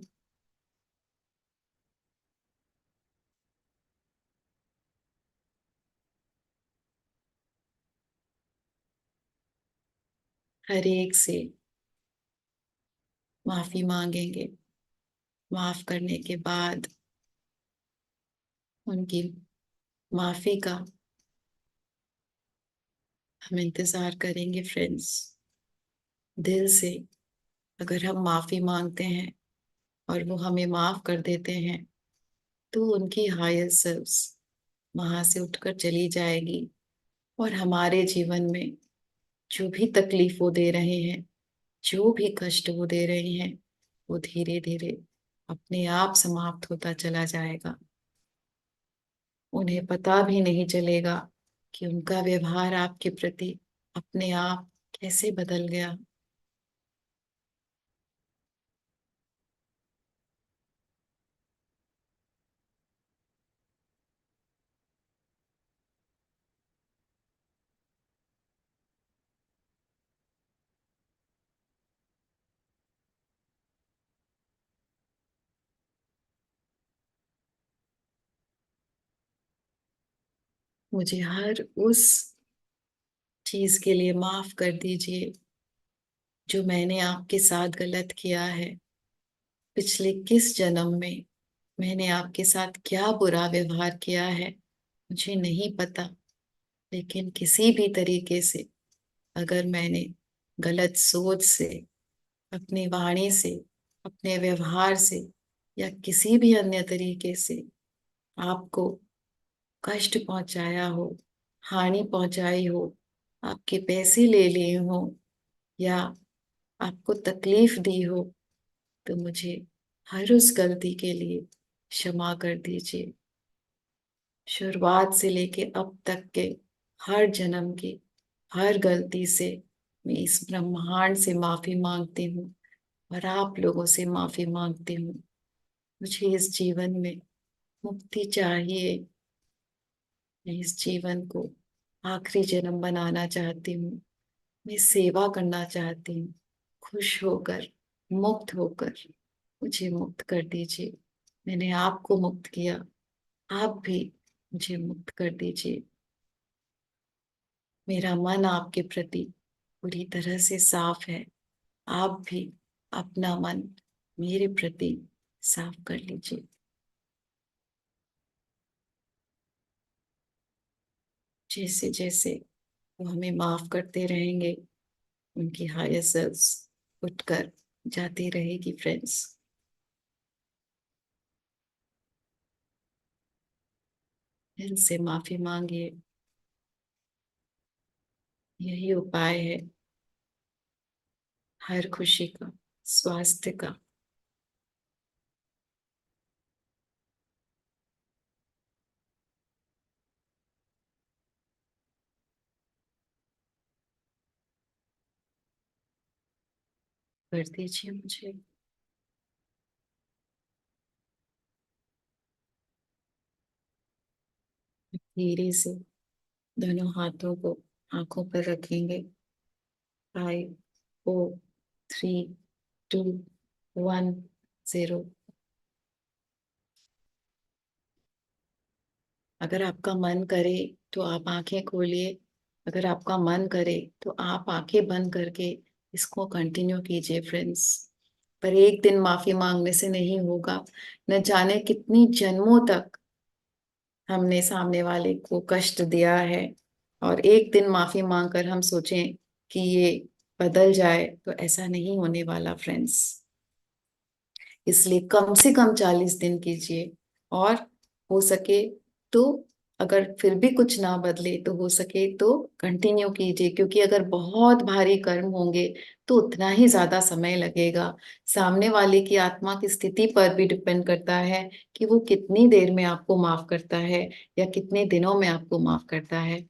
Speaker 4: हर एक से माफी मांगेंगे। माफ करने के बाद उनकी माफी का हम इंतजार करेंगे फ्रेंड्स। दिल से अगर हम माफी मांगते हैं और वो हमें माफ कर देते हैं, तो उनकी हायर सेल्फ्स वहां से उठकर चली जाएगी और हमारे जीवन में जो भी तकलीफ वो दे रहे हैं, जो भी कष्ट वो दे रहे हैं, वो धीरे धीरे अपने आप समाप्त होता चला जाएगा। उन्हें पता भी नहीं चलेगा कि उनका व्यवहार आपके प्रति अपने आप कैसे बदल गया। मुझे हर उस चीज के लिए माफ कर दीजिए जो मैंने आपके साथ गलत किया है। पिछले किस जन्म में मैंने आपके साथ क्या बुरा व्यवहार किया है मुझे नहीं पता, लेकिन किसी भी तरीके से अगर मैंने गलत सोच से, अपनी वाणी से, अपने व्यवहार से या किसी भी अन्य तरीके से आपको कष्ट पहुंचाया हो, हानि पहुंचाई हो, आपके पैसे ले लिए हो या आपको तकलीफ दी हो, तो मुझे हर उस गलती के लिए क्षमा कर दीजिए। शुरुआत से लेके अब तक के हर जन्म की हर गलती से मैं इस ब्रह्मांड से माफी मांगती हूँ और आप लोगों से माफी मांगती हूँ। मुझे इस जीवन में मुक्ति चाहिए। मैं इस जीवन को आखिरी जन्म बनाना चाहती हूँ। मैं सेवा करना चाहती हूँ, खुश होकर, मुक्त होकर। मुझे मुक्त कर दीजिए। मैंने आपको मुक्त किया, आप भी मुझे मुक्त कर दीजिए। मेरा मन आपके प्रति पूरी तरह से साफ है। आप भी अपना मन मेरे प्रति साफ कर लीजिए। जैसे जैसे वो हमें माफ करते रहेंगे, उनकी हायर सेल्फ उठकर जाती रहेगी फ्रेंड्स। इनसे माफी मांगिए। यही उपाय है हर खुशी का, स्वास्थ्य का। कर दीजिए मुझे। धीरे से दोनों हाथों को आंखों पर रखेंगे। 5 4 3 2 1 0। अगर आपका मन करे तो आप आंखें खोलिए। अगर आपका मन करे तो आप आंखें बंद करके इसको कंटिन्यू कीजिए फ्रेंड्स। पर एक दिन माफी मांगने से नहीं होगा। न जाने कितनी जन्मों तक हमने सामने वाले को कष्ट दिया है, और एक दिन माफी मांगकर हम सोचें कि ये बदल जाए, तो ऐसा नहीं होने वाला फ्रेंड्स। इसलिए कम से कम 40 दिन कीजिए, और हो सके तो अगर फिर भी कुछ ना बदले तो हो सके तो कंटिन्यू कीजिए, क्योंकि अगर बहुत भारी कर्म होंगे तो उतना ही ज्यादा समय लगेगा। सामने वाले की आत्मा की स्थिति पर भी डिपेंड करता है कि वो कितनी देर में आपको माफ करता है या कितने दिनों में आपको माफ करता है।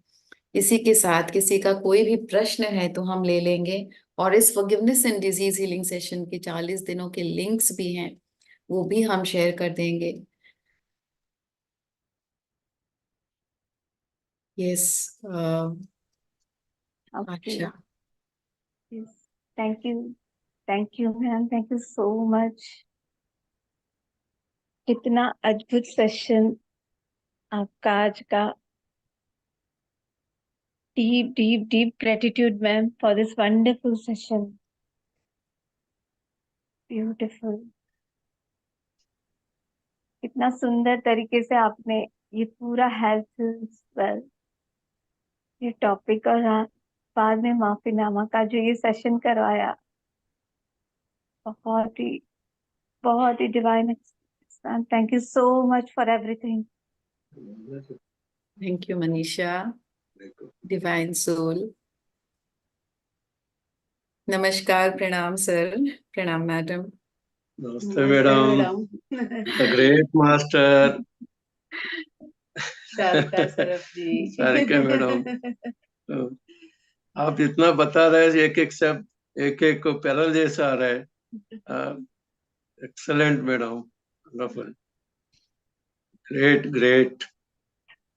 Speaker 4: इसी के साथ किसी का कोई भी प्रश्न है तो हम ले लेंगे, और इस forgiveness and disease healing session के 40 दिनों के लिंक्स भी हैं, वो भी हम शेयर कर देंगे। यस।
Speaker 1: ओके।
Speaker 4: अच्छा।
Speaker 1: Thank you. Thank you ma'am, thank you so much. कितना अद्भुत सेशन आपका आज का। Deep deep deep gratitude ma'am for this wonderful session. Beautiful. कितना सुंदर तरीके से आपने ये पूरा हेल्थ वेल्थ ये टॉपिक और बाद में माफीनामा का जो ये सेशन करवाया, बहुत ही बहुत ही divine experience ma'am. Thank you so much for everything.
Speaker 4: Thank you Manisha, divine soul. नमस्कार, प्रणाम सर, प्रणाम मैडम।
Speaker 5: नमस्ते madam, the great master
Speaker 1: Sharda Saraf ji.
Speaker 5: Sarika madam. तो आप इतना बता रहे हैं, एक एक शब्द एक एक को पैरल जैसा आ रहा है। Excellent madam, wonderful, great great.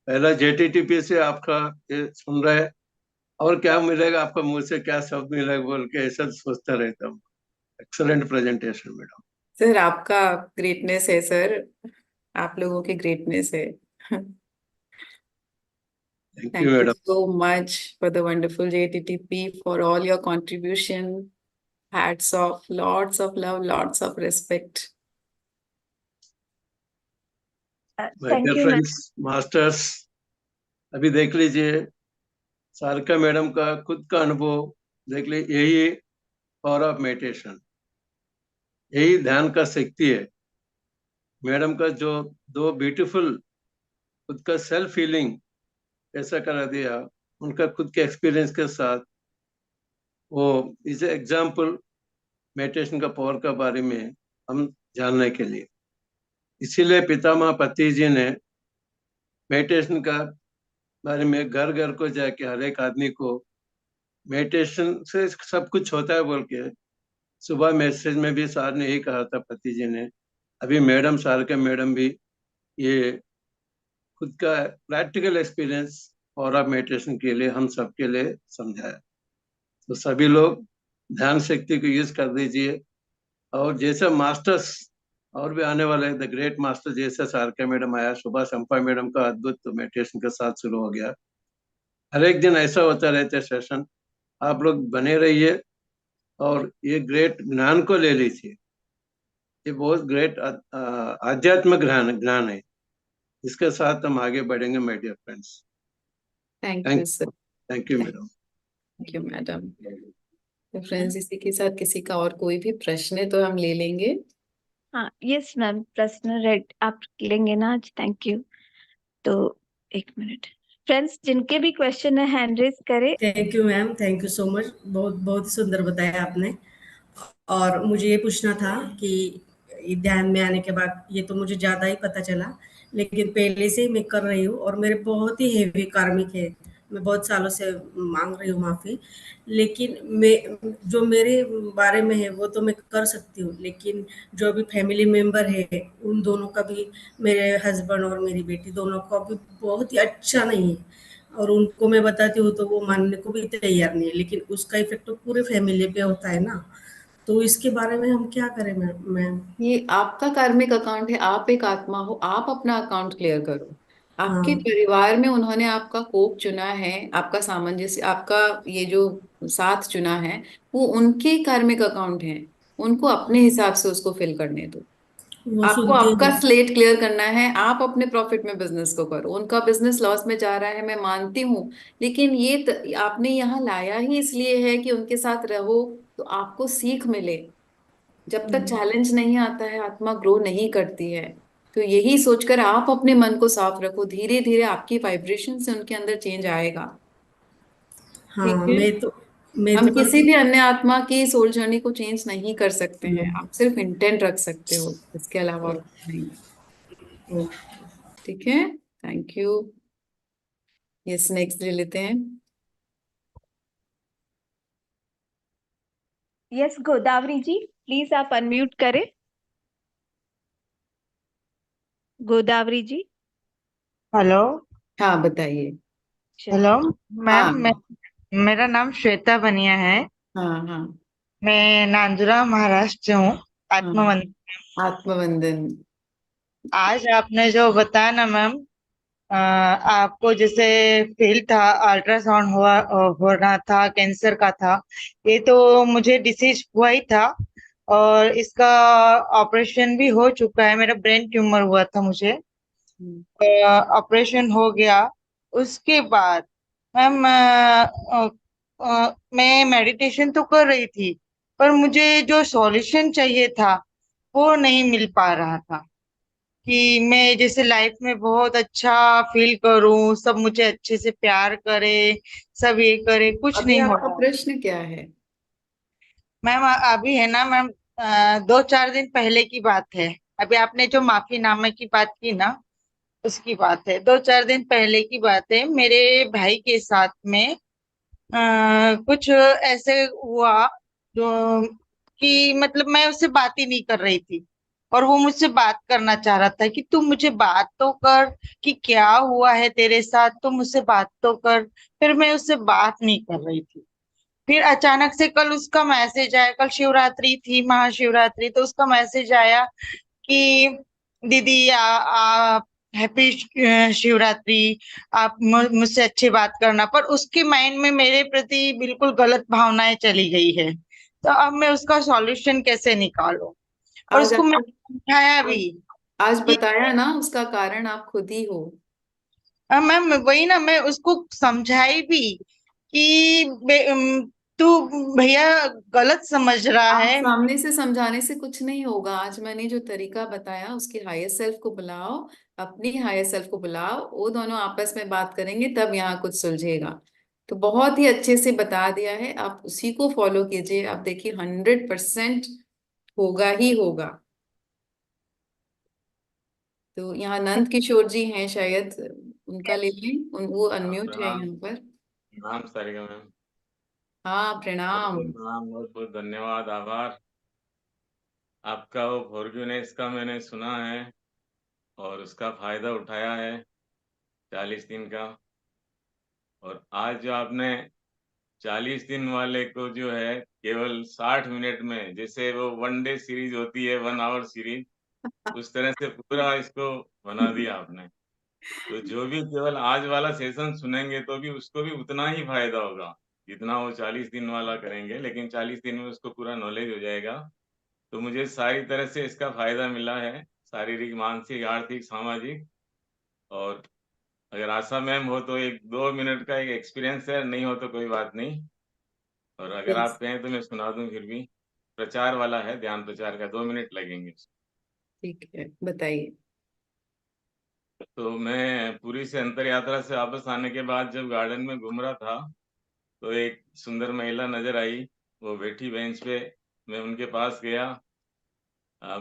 Speaker 5: पहला जेटीटीपी से आपका ये सुन रहे हैं, और क्या मिलेगा आपका मुंह से, क्या शब्द मिलेगा बोल के ऐसा सोचता रहता हूँ। Excellent presentation madam.
Speaker 4: सर आपका ग्रेटनेस है सर, आप लोगों की ग्रेटनेस है।
Speaker 5: Thank you
Speaker 4: Thank you
Speaker 5: madam.
Speaker 4: so much for the wonderful JTTP, for all your contribution. Hats off, lots of love, lots of respect.
Speaker 5: My
Speaker 2: Thank
Speaker 5: dear
Speaker 2: you, ma'am.
Speaker 5: Friends, masters, अभी देख लीजिए Sarika madam का खुद का अनुभव देख लीजिए। यही पावर ऑफ मेडिटेशन, यही ध्यान का शक्ति है। मैडम का जो दो ब्यूटीफुल खुद का सेल्फ फीलिंग ऐसा करा दिया, उनका खुद के एक्सपीरियंस के साथ, वो इज एग्जाम्पल मेडिटेशन का पावर का बारे में हम जानने के लिए। इसीलिए पितामह पति जी ने मेडिटेशन का बारे में घर घर को जाके हर एक आदमी को मेडिटेशन से सब कुछ होता है बोल के, सुबह मैसेज में भी सार ने यही कहा था, पति जी ने। अभी मैडम, सार के मैडम भी ये खुद का प्रैक्टिकल एक्सपीरियंस और आप मेडिटेशन के लिए हम सबके लिए समझाया। तो सभी लोग ध्यान शक्ति को यूज कर दीजिए। और जैसे मास्टर्स और भी आने वाले, द ग्रेट मास्टर जैसे सारका मैडम आया, सुबह संपा मैडम का अद्भुत मेडिटेशन के साथ शुरू हो गया। हर एक दिन ऐसा होता रहता है सेशन। आप लोग बने रहिए और ये ग्रेट ज्ञान को ले लीजिए। ये बहुत ग्रेट आध्यात्मिक ज्ञान ज्ञान है, इसके साथ हम आगे बढ़ेंगे my dear friends.
Speaker 4: Thank
Speaker 5: thank
Speaker 4: you, sir.
Speaker 5: Thank you madam.
Speaker 4: Thank you, madam. तो फ्रेंड्स, इसी के साथ किसी का और कोई भी प्रश्न है तो हम ले लेंगे।
Speaker 6: हाँ, यस मैम, प्रश्न रेड आप लेंगे ना आज? Thank you. तो एक मिनट, फ्रेंड्स जिनके भी क्वेश्चन है हैंड रेज करें।
Speaker 7: Thank you ma'am, thank you so much, बहुत बहुत सुंदर बताया आपने। और मुझे ये पूछना था कि ये ध्यान में आने के बाद ये तो मुझे ज़्यादा ही पता चला, लेकिन पहले से ही मैं कर रही हूँ और मेरे बहुत ही हेवी कार्मिक है। मैं बहुत सालों से मांग रही हूँ माफ़ी, लेकिन मैं जो मेरे बारे में है वो तो मैं कर सकती हूँ, लेकिन जो भी फैमिली मेंबर है उन दोनों का भी, मेरे हस्बैंड और मेरी बेटी दोनों का भी बहुत ही अच्छा नहीं है। और उनको मैं बताती हूँ तो वो मानने को भी तैयार नहीं है, लेकिन उसका इफेक्ट तो पूरे फैमिली पे होता है ना। तो इसके बारे में हम क्या करें मैम?
Speaker 4: ये आपका कार्मिक अकाउंट है, आप एक आत्मा हो, आप अपना अकाउंट क्लियर करो। आपके
Speaker 7: हाँ,
Speaker 4: परिवार में उन्होंने आपका कोप चुना है, आपका सामंजस्य, आपका ये जो साथ चुना है, वो उनके कार्मिक अकाउंट है। उनको अपने हिसाब से उसको फिल करने दो।
Speaker 7: वो
Speaker 4: आपको
Speaker 7: सुनते
Speaker 4: आपका
Speaker 7: हैं।
Speaker 4: स्लेट क्लियर करना है, आप अपने प्रॉफिट में बिजनेस को करो। उनका बिजनेस लॉस में जा रहा है, मैं मानती हूँ, लेकिन आपने यहाँ लाया ही इसलिए है कि उनके साथ रहो तो आपको सीख मिले। जब तक चैलेंज नहीं आता है, आत्मा ग्रो नहीं करती है। तो यही सोचकर आप अपने मन को साफ रखो, धीरे धीरे आपकी वाइब्रेशन से उनके अंदर चेंज आएगा। ठीक
Speaker 7: हाँ,
Speaker 4: है।
Speaker 7: मैं तो
Speaker 4: हम किसी
Speaker 7: करती
Speaker 4: भी अन्य आत्मा की सोल जर्नी को चेंज नहीं कर सकते हैं,
Speaker 7: हूँ।
Speaker 4: आप सिर्फ इंटेंट रख सकते हो, इसके अलावा और कुछ नहीं।
Speaker 7: ओ,
Speaker 4: ठीक है, थैंक यू। यस, नेक्स्ट ले लेते हैं।
Speaker 6: यस गोदावरी जी, प्लीज आप अनम्यूट करें। गोदावरी जी।
Speaker 8: हेलो।
Speaker 4: हाँ, बताइए।
Speaker 8: हेलो मैम,
Speaker 4: हाँ
Speaker 8: मेरा नाम श्वेता बनिया है।
Speaker 4: हाँ हाँ
Speaker 8: मैं नांदुरा महाराष्ट्र से हूँ,
Speaker 4: हाँ।
Speaker 8: आत्मवंत।
Speaker 4: आत्मवंदन।
Speaker 8: आज आपने जो बताया ना मैम, आपको जैसे फील था, अल्ट्रासाउंड हो रहा था, कैंसर का था। ये तो मुझे डिसीज हुआ ही था, और इसका ऑपरेशन भी हो चुका है। मेरा ब्रेन ट्यूमर हुआ था मुझे,
Speaker 4: हम्म,
Speaker 8: ऑपरेशन हो गया। उसके बाद मैम मैं मेडिटेशन तो कर रही थी, पर मुझे जो सॉल्यूशन चाहिए था वो नहीं मिल पा रहा था। कि मैं जैसे लाइफ में बहुत अच्छा फील करूं, सब मुझे अच्छे से प्यार करे, सब ये करे, कुछ
Speaker 4: अभी
Speaker 8: नहीं हो
Speaker 4: आपका
Speaker 8: रहा।
Speaker 4: प्रश्न क्या है?
Speaker 8: मैम अभी है ना मैम, 2-4 दिन पहले की बात है। अभी आपने जो माफीनामे की बात की ना, उसकी बात है। 2-4 दिन पहले की बात है, मेरे भाई के साथ में कुछ ऐसे हुआ जो कि मतलब मैं उससे बात ही नहीं कर रही थी, और वो मुझसे बात करना चाह रहा था कि तू मुझे बात तो कर, कि क्या हुआ है तेरे साथ, तो मुझसे बात तो कर। फिर मैं उससे बात नहीं कर रही थी। फिर अचानक से कल उसका मैसेज आया, कल शिवरात्रि थी, महाशिवरात्रि, तो उसका मैसेज आया कि दीदी आप हैप्पी शिवरात्रि, आप मुझसे अच्छी बात करना। पर उसके माइंड में मेरे प्रति बिल्कुल गलत भावनाएं चली गई है। तो अब मैं उसका सॉल्यूशन कैसे निकालूं? और
Speaker 4: आज
Speaker 8: उसको
Speaker 4: आपको
Speaker 8: मैंने समझाया भी
Speaker 4: आज
Speaker 8: कि
Speaker 4: बताया ना, उसका कारण आप खुद ही हो।
Speaker 8: मैम वही ना, मैं उसको समझाई भी कि तू भैया गलत समझ रहा
Speaker 4: आप
Speaker 8: है।
Speaker 4: सामने से समझाने से कुछ नहीं होगा। आज मैंने जो तरीका बताया, उसकी हायर सेल्फ को बुलाओ, अपनी हायर सेल्फ को बुलाओ, वो दोनों आपस में बात करेंगे, तब यहाँ कुछ सुलझेगा। तो बहुत ही अच्छे से बता दिया है, आप उसी को फॉलो कीजिए। आप देखिए 100% होगा ही होगा। तो यहाँ नंद किशोर जी हैं शायद, उनका ले लें, वो अनम्यूट है
Speaker 9: प्रणाम।
Speaker 4: यहाँ पर।
Speaker 9: प्रणाम सारिका मैम।
Speaker 4: हाँ,
Speaker 9: बहुत
Speaker 4: प्रणाम।
Speaker 9: बहुत प्रणाम, बहुत बहुत धन्यवाद, आभार आपका। वो फॉरगिवनेस का मैंने सुना है और उसका फायदा उठाया है 40 दिन का। और आज जो आपने 40 दिन वाले को जो है केवल 60 मिनट में, जैसे वो वनडे सीरीज होती है, 1 आवर सीरीज, उस तरह से पूरा इसको बना दिया आपने। तो जो भी केवल आज वाला सेशन सुनेंगे तो भी उसको भी उतना ही फायदा होगा जितना वो 40 दिन वाला करेंगे, लेकिन 40 दिन में उसको पूरा नॉलेज हो जाएगा। तो मुझे सारी तरह से इसका फायदा मिला है, शारीरिक, मानसिक, आर्थिक, सामाजिक। और अगर आशा मैम हो तो 1-2 मिनट का एक एक्सपीरियंस है, नहीं हो तो कोई बात नहीं। और अगर
Speaker 4: ठीक
Speaker 9: आप कहें तो मैं सुना दूं फिर भी। प्रचार वाला है, ध्यान प्रचार का, 2 मिनट लगेंगे।
Speaker 4: ठीक है, बताइए।
Speaker 9: तो मैं पुरी से अंतर यात्रा से वापस आने के बाद जब गार्डन में घूम रहा था तो एक सुंदर महिला नजर आई, वो बैठी बेंच पे। मैं उनके पास गया।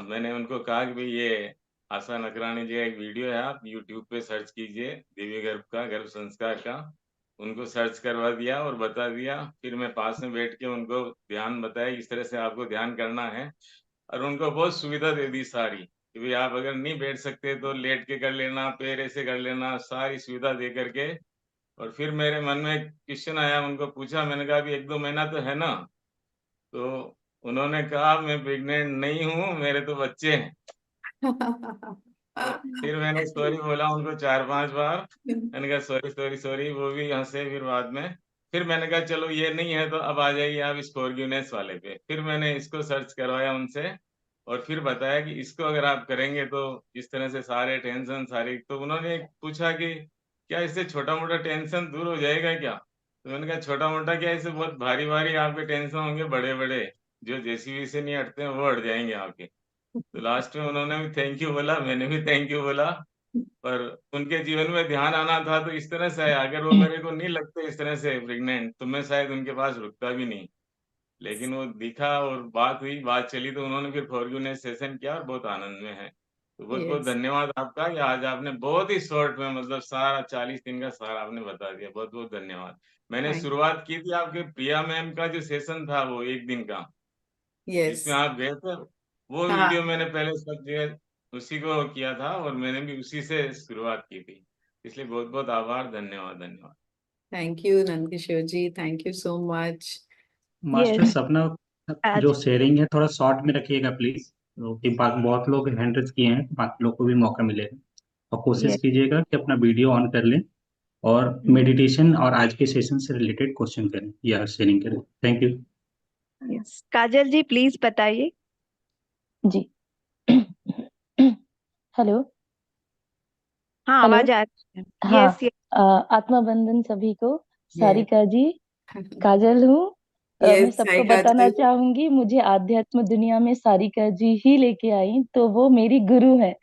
Speaker 9: मैंने उनको कहा कि भाई ये आशा नकरानी जी का एक वीडियो है, आप यूट्यूब पे सर्च कीजिए, दिव्य गर्भ का, गर्भ संस्कार का। उनको सर्च करवा दिया और बता दिया। फिर मैं पास में बैठ के उनको ध्यान बताया, इस तरह से आपको ध्यान करना है। और उनको बहुत सुविधा दे दी सारी, कि भाई आप अगर नहीं बैठ सकते तो लेट के कर लेना, पैर ऐसे कर लेना, सारी सुविधा दे करके। और फिर मेरे मन में एक क्वेश्चन आया, उनको पूछा, मैंने कहा अभी 1-2 महीना तो है ना? तो उन्होंने कहा मैं प्रेग्नेंट नहीं हूँ, मेरे तो बच्चे हैं। तो फिर मैंने सॉरी बोला उनको 4-5 बार। मैंने कहा सॉरी सॉरी सॉरी, वो भी हंसे फिर बाद में। फिर मैंने कहा चलो ये नहीं है तो अब आ जाइए आप इस फॉरगिवनेस वाले पे। फिर मैंने इसको सर्च करवाया उनसे और फिर बताया कि इसको अगर आप करेंगे तो इस तरह से सारे टेंशन सारी। तो उन्होंने पूछा कि क्या इससे छोटा मोटा टेंशन दूर हो जाएगा क्या? तो मैंने कहा छोटा मोटा क्या, इससे बहुत भारी भारी आपके टेंशन होंगे, बड़े बड़े, जो जेसीबी से नहीं हटते हैं वो हट जाएंगे आपके। तो लास्ट में उन्होंने भी थैंक यू बोला, मैंने भी थैंक यू बोला। पर उनके जीवन में ध्यान आना था तो इस तरह से आया। अगर वो मेरे को नहीं लगते इस तरह से प्रेग्नेंट तो मैं शायद उनके पास रुकता भी नहीं। लेकिन वो दिखा और बात हुई, बात चली, तो उन्होंने फिर फॉरगिवनेस सेशन किया और बहुत आनंद में है। तो बहुत बहुत
Speaker 4: यस,
Speaker 9: धन्यवाद आपका कि आज आपने बहुत ही शॉर्ट में, मतलब सारा 40 दिन का सारा आपने बता दिया। बहुत बहुत धन्यवाद। मैंने
Speaker 4: थैंक
Speaker 9: शुरुआत की थी आपके प्रिया मैम का जो सेशन था, वो 1 दिन का
Speaker 4: यस।
Speaker 9: जिसमें आप गए थे, वो वीडियो
Speaker 4: हाँ,
Speaker 9: मैंने पहले सब जगह उसी को किया था और मैंने भी उसी से शुरुआत की थी। इसलिए बहुत बहुत आभार, धन्यवाद धन्यवाद।
Speaker 4: Thank you Nandkishore ji, thank you so much.
Speaker 6: Yes.
Speaker 10: Master Sapna,
Speaker 6: आज
Speaker 10: जो शेयरिंग है थोड़ा शॉर्ट में रखिएगा प्लीज, क्योंकि बहुत लोग हैंड रेज किए हैं, बाकी लोग को भी मौका मिलेगा। और कोशिश
Speaker 6: यस।
Speaker 10: कीजिएगा कि अपना वीडियो ऑन कर लें और मेडिटेशन और आज के सेशन से रिलेटेड क्वेश्चन करें या शेयरिंग करें। Thank you.
Speaker 6: Yes, Kajal ji please बताइए।
Speaker 1: जी। हेलो।
Speaker 6: हाँ,
Speaker 1: हेलो।
Speaker 6: आवाज आ रही है।
Speaker 1: हाँ।
Speaker 6: Yes, yes.
Speaker 1: आत्मा बंदन सभी को।
Speaker 4: यस।
Speaker 1: सारिका जी, काजल हूँ। मैं
Speaker 4: यस, हाय
Speaker 1: सबको बताना
Speaker 4: काजल।
Speaker 1: चाहूंगी, मुझे आध्यात्म दुनिया में सारिका जी ही लेके आई, तो वो मेरी गुरु है।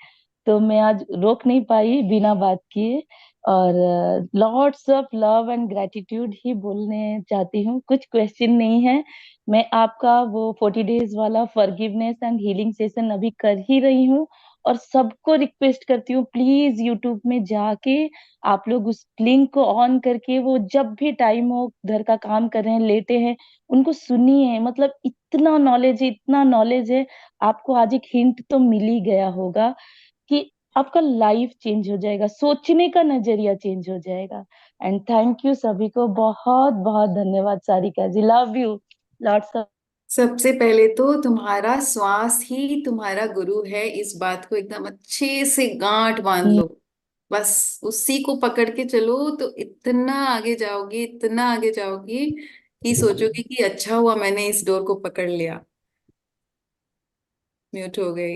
Speaker 11: तो मैं आज रोक नहीं पाई बिना बात किए, और lots of love and gratitude ही बोलने चाहती हूँ। कुछ क्वेश्चन नहीं है, मैं आपका वो 40 डेज वाला फॉरगिवनेस एंड हीलिंग सेशन अभी कर ही रही हूँ, और सबको रिक्वेस्ट करती हूँ प्लीज यूट्यूब में जाके आप लोग उस लिंक को ऑन करके, वो जब भी टाइम हो, घर का काम कर रहे हैं, लेटे हैं, उनको सुनिए। मतलब इतना नॉलेज है, इतना नॉलेज है। आपको आज एक हिंट तो मिल ही गया होगा कि आपका लाइफ चेंज हो जाएगा, सोचने का नजरिया चेंज हो जाएगा। एंड थैंक यू सभी को, बहुत बहुत धन्यवाद। सारिका जी, लव यू लॉट्स ऑफ।
Speaker 4: सबसे पहले तो तुम्हारा श्वास ही तुम्हारा गुरु है, इस बात को एकदम अच्छे से गांठ बांध लो। बस उसी को पकड़ के चलो तो इतना आगे जाओगी, इतना आगे जाओगी कि सोचोगी कि अच्छा हुआ मैंने इस डोर को पकड़ लिया। म्यूट हो गई।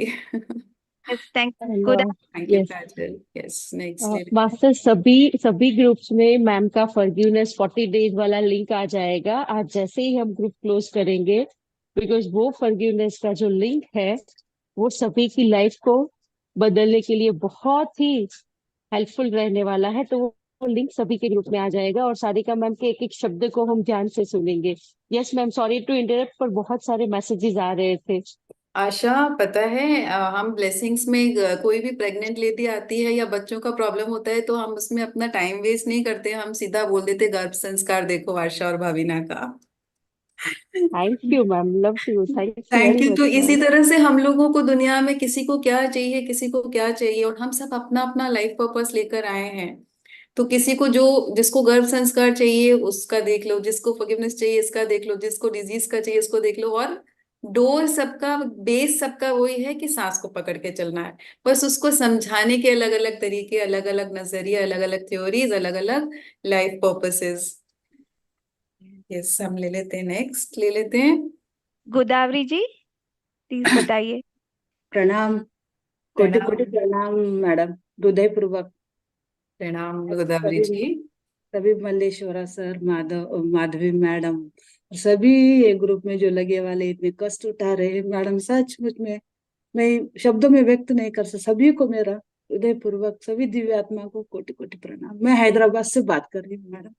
Speaker 6: Yes, thank good.
Speaker 1: Hello.
Speaker 4: Thank you
Speaker 1: yes.
Speaker 4: Kajal. Yes, next ले लेते हैं।
Speaker 1: मास्टर, सभी सभी ग्रुप्स में मैम का फॉरगिवनेस 40 डेज वाला लिंक आ जाएगा आज जैसे ही हम ग्रुप क्लोज करेंगे, बिकॉज वो फॉरगिवनेस का जो लिंक है वो सभी की लाइफ को बदलने के लिए बहुत ही हेल्पफुल रहने वाला है। तो वो लिंक सभी के ग्रुप में आ जाएगा और सारिका मैम के एक एक शब्द को हम ध्यान से सुनेंगे। Yes ma'am, sorry to interrupt, पर बहुत सारे मैसेजेस आ रहे थे।
Speaker 4: आशा, पता है हम ब्लेसिंग्स में कोई भी प्रेग्नेंट लेडी आती है या बच्चों का प्रॉब्लम होता है तो हम उसमें अपना टाइम वेस्ट नहीं करते, हम सीधा बोल देते गर्भ संस्कार देखो आशा और भाविना का।
Speaker 1: Thank you ma'am, love you, thank you
Speaker 4: thank
Speaker 1: very
Speaker 4: you. तो
Speaker 1: मच
Speaker 4: इसी
Speaker 1: मैम।
Speaker 4: तरह से हम लोगों को दुनिया में किसी को क्या चाहिए, किसी को क्या चाहिए, और हम सब अपना अपना लाइफ पर्पस लेकर आए हैं। तो किसी को जो, जिसको गर्भ संस्कार चाहिए उसका देख लो, जिसको फॉरगिवनेस चाहिए इसका देख लो, जिसको डिजीज का चाहिए उसको देख लो, और डोर सबका, बेस सबका वही है कि सांस को पकड़ के चलना है। बस उसको समझाने के अलग अलग तरीके, अलग अलग नजरिए, अलग अलग थ्योरीज, अलग अलग लाइफ पर्पसेस। यस, हम ले लेते हैं, नेक्स्ट ले लेते हैं।
Speaker 6: गोदावरी जी, प्लीज बताइए।
Speaker 12: प्रणाम, कोटि कोटि
Speaker 4: प्रणाम।
Speaker 12: प्रणाम मैडम, हृदयपूर्वक।
Speaker 4: प्रणाम गोदावरी
Speaker 12: सभी
Speaker 4: जी।
Speaker 12: सभी मल्लेश्वरा सर, माधवी मैडम, और सभी ये ग्रुप में जो लगे वाले इतने कष्ट उठा रहे हैं मैडम, सचमुच में मैं शब्दों में व्यक्त नहीं कर सकता। सभी को मेरा हृदयपूर्वक, सभी दिव्य आत्मा को कोटि कोटि प्रणाम। मैं हैदराबाद से बात कर रही हूँ मैडम।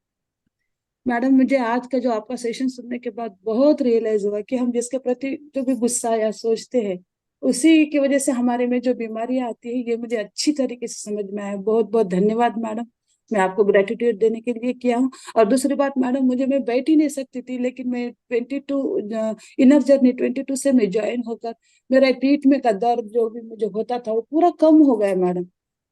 Speaker 12: मैडम, मुझे आज का जो आपका सेशन सुनने के बाद बहुत रियलाइज हुआ कि हम जिसके प्रति जो भी गुस्सा या सोचते हैं उसी की वजह से हमारे में जो बीमारियां आती है, ये मुझे अच्छी तरीके से समझ में आया। बहुत बहुत धन्यवाद मैडम, मैं आपको ग्रेटिट्यूड देने के लिए किया हूँ। और दूसरी बात मैडम, मैं बैठ ही नहीं सकती थी, लेकिन मैं 22 इनर जर्नी 22 से मैं ज्वाइन होकर मेरा पीठ में का दर्द जो भी मुझे होता था वो पूरा कम हो गया मैडम।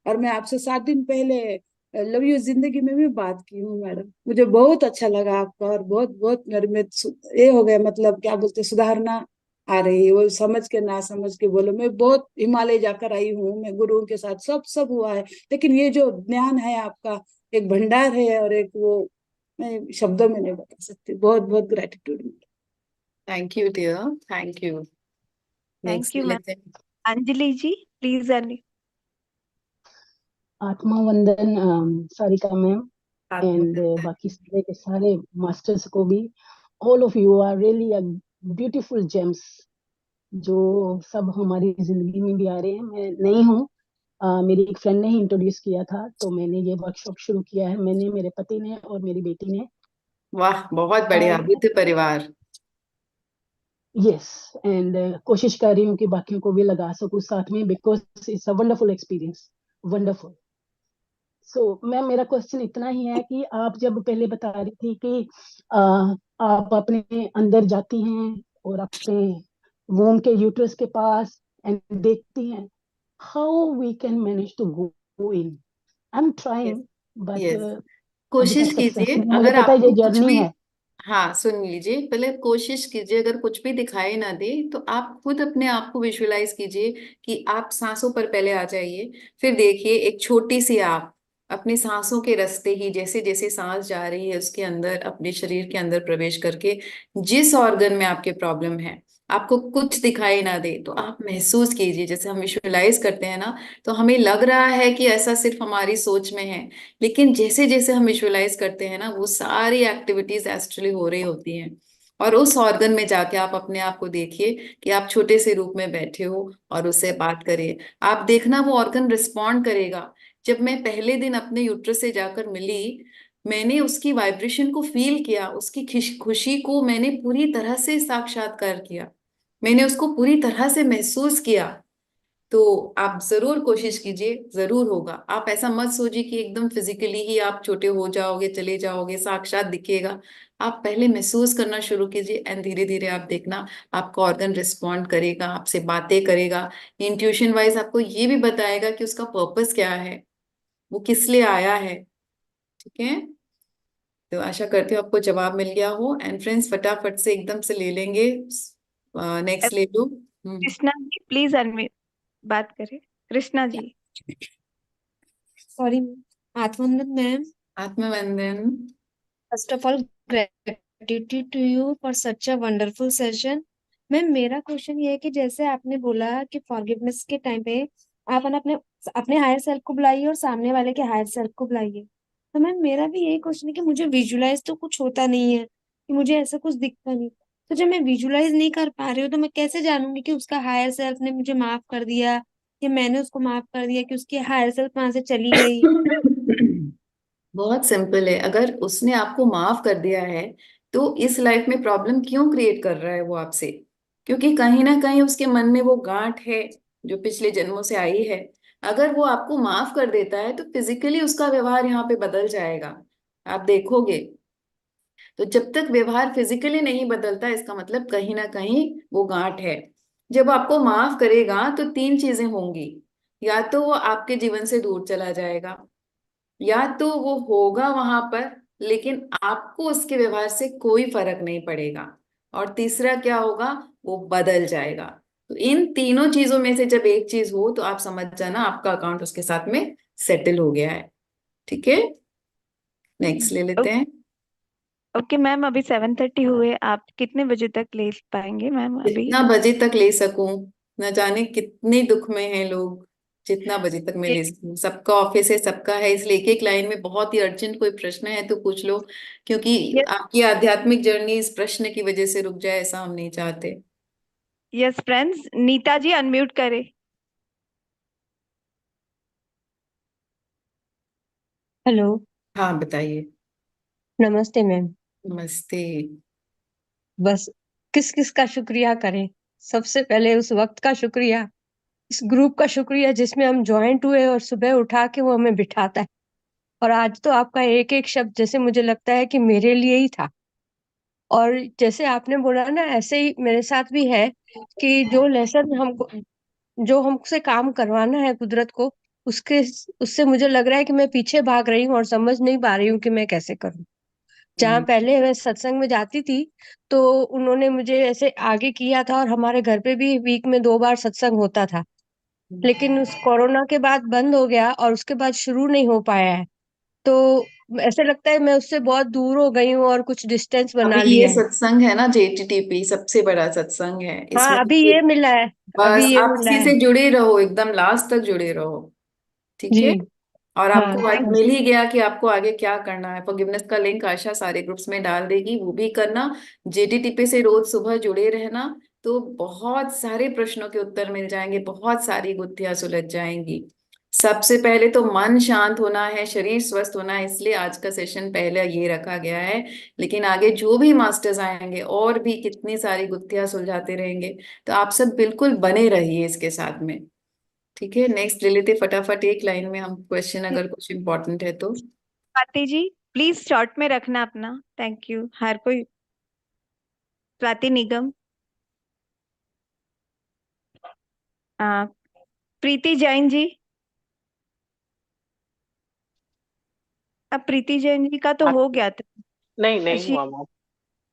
Speaker 12: और मैं आपसे 7 दिन पहले लव यू जिंदगी में भी बात की हूँ मैडम। मुझे बहुत अच्छा लगा आपका, और बहुत बहुत मेरे में ये हो गया, मतलब क्या बोलते, सुधारना आ रही है। वो समझ के ना समझ के बोलो, मैं बहुत हिमालय जाकर आई हूँ, मैं गुरुओं के साथ सब सब हुआ है, लेकिन ये जो ज्ञान है आपका, एक भंडार है, और एक वो मैं शब्दों में नहीं बता सकती। बहुत बहुत gratitude.
Speaker 4: Thank you dear, thank you.
Speaker 6: Thank
Speaker 4: next
Speaker 6: you
Speaker 4: ले
Speaker 6: मैम।
Speaker 4: लेते हैं।
Speaker 6: Anjali ji, please unmute.
Speaker 13: आत्मा वंदन सारिका मैम एंड
Speaker 4: आत्मा।
Speaker 13: बाकी सारे के सारे मास्टर्स को भी। All of you are really a beautiful gems जो सब हमारी जिंदगी में भी आ रहे हैं। मैं नई हूँ, मेरी एक फ्रेंड ने ही इंट्रोड्यूस किया था, तो मैंने ये वर्कशॉप शुरू किया है, मैंने, मेरे पति ने और मेरी बेटी ने।
Speaker 4: वाह, बहुत बढ़िया, बुद्ध परिवार।
Speaker 13: यस, एंड कोशिश कर रही हूँ कि बाकियों को भी लगा सकूँ साथ में, because it's a wonderful experience, wonderful. Ma'am, मेरा क्वेश्चन इतना ही है कि आप जब पहले बता रही थी कि आ, आप अपने अंदर जाती हैं और अपने वोम के यूट्रस के पास एंड देखती हैं, how we can manage to go in. I am
Speaker 4: yes,
Speaker 13: trying but
Speaker 4: yes.
Speaker 13: अभी
Speaker 4: कोशिश
Speaker 13: तक सक्सेस
Speaker 4: कीजिए,
Speaker 13: नहीं है। मुझे
Speaker 4: अगर
Speaker 13: पता है ये
Speaker 4: आपको कुछ
Speaker 13: जर्नी
Speaker 4: भी,
Speaker 13: है।
Speaker 4: हाँ सुन लीजिए, पहले कोशिश कीजिए, अगर कुछ भी दिखाई ना दे तो आप खुद अपने आप को विजुअलाइज कीजिए कि आप सांसों पर पहले आ जाइए। फिर देखिए एक छोटी सी आप अपनी सांसों के रास्ते ही, जैसे जैसे सांस जा रही है उसके अंदर, अपने शरीर के अंदर प्रवेश करके जिस ऑर्गन में आपके प्रॉब्लम है, आपको कुछ दिखाई ना दे तो आप महसूस कीजिए। जैसे हम विजुअलाइज करते हैं ना, तो हमें लग रहा है कि ऐसा सिर्फ हमारी सोच में है, लेकिन जैसे जैसे हम विजुअलाइज करते हैं ना, वो सारी एक्टिविटीज एक्चुअली हो रही होती हैं। और उस ऑर्गन में जाके आप अपने आप को देखिए कि आप छोटे से रूप में बैठे हो और उससे बात करिए। आप देखना वो ऑर्गन रिस्पॉन्ड करेगा। जब मैं पहले दिन अपने यूट्रस से जाकर मिली, मैंने उसकी वाइब्रेशन को फील किया, उसकी खुशी को मैंने पूरी तरह से साक्षात्कार किया, मैंने उसको पूरी तरह से महसूस किया। तो आप जरूर कोशिश कीजिए, जरूर होगा। आप ऐसा मत सोचिए कि एकदम फिजिकली ही आप छोटे हो जाओगे, चले जाओगे, साक्षात दिखेगा। आप पहले महसूस करना शुरू कीजिए एंड धीरे धीरे आप देखना आपका ऑर्गन रिस्पॉन्ड करेगा, आपसे बातें करेगा, इंट्यूशन वाइज आपको ये भी बताएगा कि उसका पर्पस क्या है, वो किस लिए आया है। ठीक है, तो आशा करती हूँ आपको जवाब मिल गया हो। एंड फ्रेंड्स फटाफट से एकदम से ले लेंगे, नेक्स्ट ले लो।
Speaker 6: कृष्णा जी प्लीज अनम्यूट, बात करें कृष्णा जी।
Speaker 14: सॉरी, आत्मवंदन मैम।
Speaker 4: आत्मवंदन।
Speaker 14: First of all gratitude to you for such a wonderful session. Ma'am मेरा क्वेश्चन ये है कि जैसे आपने बोला कि फॉरगिवनेस के टाइम पे आप है ना अपने अपने हायर सेल्फ को बुलाइए और सामने वाले के हायर सेल्फ को बुलाइए। तो मैम मेरा भी यही क्वेश्चन है कि मुझे विजुलाइज तो कुछ होता नहीं है, कि मुझे ऐसा कुछ दिखता नहीं। तो जब मैं विजुलाइज नहीं कर पा रही हूँ तो मैं कैसे जानूंगी कि उसका हायर सेल्फ ने मुझे माफ कर दिया या मैंने उसको माफ कर दिया, कि उसकी हायर सेल्फ वहां से चली गई।
Speaker 4: बहुत सिंपल है, अगर उसने आपको माफ कर दिया है तो इस लाइफ में प्रॉब्लम क्यों क्रिएट कर रहा है वो आपसे? क्योंकि कहीं ना कहीं उसके मन में वो गांठ है जो पिछले जन्मों से आई है। अगर वो आपको माफ कर देता है तो फिजिकली उसका व्यवहार यहाँ पे बदल जाएगा, आप देखोगे। तो जब तक व्यवहार फिजिकली नहीं बदलता इसका मतलब कहीं ना कहीं वो गांठ है। जब आपको माफ करेगा तो तीन चीजें होंगी, या तो वो आपके जीवन से दूर चला जाएगा, या तो वो होगा वहां पर लेकिन आपको उसके व्यवहार से कोई फर्क नहीं पड़ेगा, और तीसरा क्या होगा, वो बदल जाएगा। तो इन तीनों चीजों में से जब एक चीज हो तो आप समझ जाना आपका अकाउंट उसके साथ में सेटल हो गया है। ठीक है, नेक्स्ट ले लेते हैं।
Speaker 6: ओके मैम, अभी 7:30 हुए, आप कितने बजे तक ले पाएंगे मैम अभी?
Speaker 4: जितना बजे तक ले सकूं, न जाने कितने दुख में हैं लोग, जितना बजे तक मैं ले सकूं। सबका ऑफिस है, सबका है, इसलिए एक एक लाइन में बहुत ही अर्जेंट कोई प्रश्न है तो पूछ लो, क्योंकि आपकी आध्यात्मिक जर्नी इस प्रश्न की वजह से रुक जाए, ऐसा हम नहीं चाहते।
Speaker 6: यस फ्रेंड्स, नीता जी अनम्यूट करें।
Speaker 15: हेलो।
Speaker 4: हाँ बताइए।
Speaker 15: नमस्ते मैम।
Speaker 4: नमस्ते।
Speaker 15: बस किस किस का शुक्रिया करें। सबसे पहले उस वक्त का शुक्रिया, इस ग्रुप का शुक्रिया जिसमें हम ज्वाइंट हुए और सुबह उठा के वो हमें बिठाता है। और आज तो आपका एक एक शब्द जैसे मुझे लगता है कि मेरे लिए ही था। और जैसे आपने बोला ना, ऐसे ही मेरे साथ भी है कि जो लेसन हमको, जो हमसे काम करवाना है कुदरत को, उसके उससे मुझे लग रहा है कि मैं पीछे भाग रही हूँ और समझ नहीं पा रही हूँ कि मैं कैसे करूँ। जहाँ पहले मैं सत्संग में जाती थी तो उन्होंने मुझे ऐसे आगे किया था, और हमारे घर पे भी वीक में 2 बार सत्संग होता था। लेकिन उस कोरोना के बाद बंद हो गया और उसके बाद शुरू नहीं हो पाया है। तो ऐसे लगता है मैं उससे बहुत दूर हो गई हूँ और कुछ डिस्टेंस
Speaker 4: अभी
Speaker 15: बना
Speaker 4: ये
Speaker 15: लिया है।
Speaker 4: सत्संग है ना, JTTP सबसे बड़ा सत्संग है इसमें।
Speaker 15: हाँ, अभी ये मिला है। अभी
Speaker 4: बस
Speaker 15: ये
Speaker 4: आप
Speaker 15: मिला
Speaker 4: इसी
Speaker 15: है।
Speaker 4: से जुड़े रहो, एकदम लास्ट तक जुड़े रहो। ठीक
Speaker 15: जी।
Speaker 4: है, और
Speaker 15: हाँ,
Speaker 4: आपको आज मिल ही गया कि आपको आगे क्या करना है। फॉरगिवनेस का लिंक आशा सारे ग्रुप्स में डाल देगी, वो भी करना। JTTP से रोज सुबह जुड़े रहना, तो बहुत सारे प्रश्नों के उत्तर मिल जाएंगे, बहुत सारी गुत्थियां सुलझ जाएंगी। सबसे पहले तो मन शांत होना है, शरीर स्वस्थ होना है, इसलिए आज का सेशन पहले ये रखा गया है। लेकिन आगे जो भी मास्टर्स आएंगे और भी कितनी सारी गुत्थियां सुलझाते रहेंगे, तो आप सब बिल्कुल बने रहिए इसके साथ में। ठीक है, नेक्स्ट ले लेते फटाफट एक लाइन में हम क्वेश्चन, अगर कुछ इंपॉर्टेंट है तो।
Speaker 6: स्वाति जी प्लीज शॉर्ट में रखना अपना, थैंक यू। हर कोई। स्वाति निगम। आ, प्रीति जैन जी। अब प्रीति जैन जी का तो हो गया था।
Speaker 16: नहीं नहीं
Speaker 6: अशी
Speaker 16: हुआ मैम।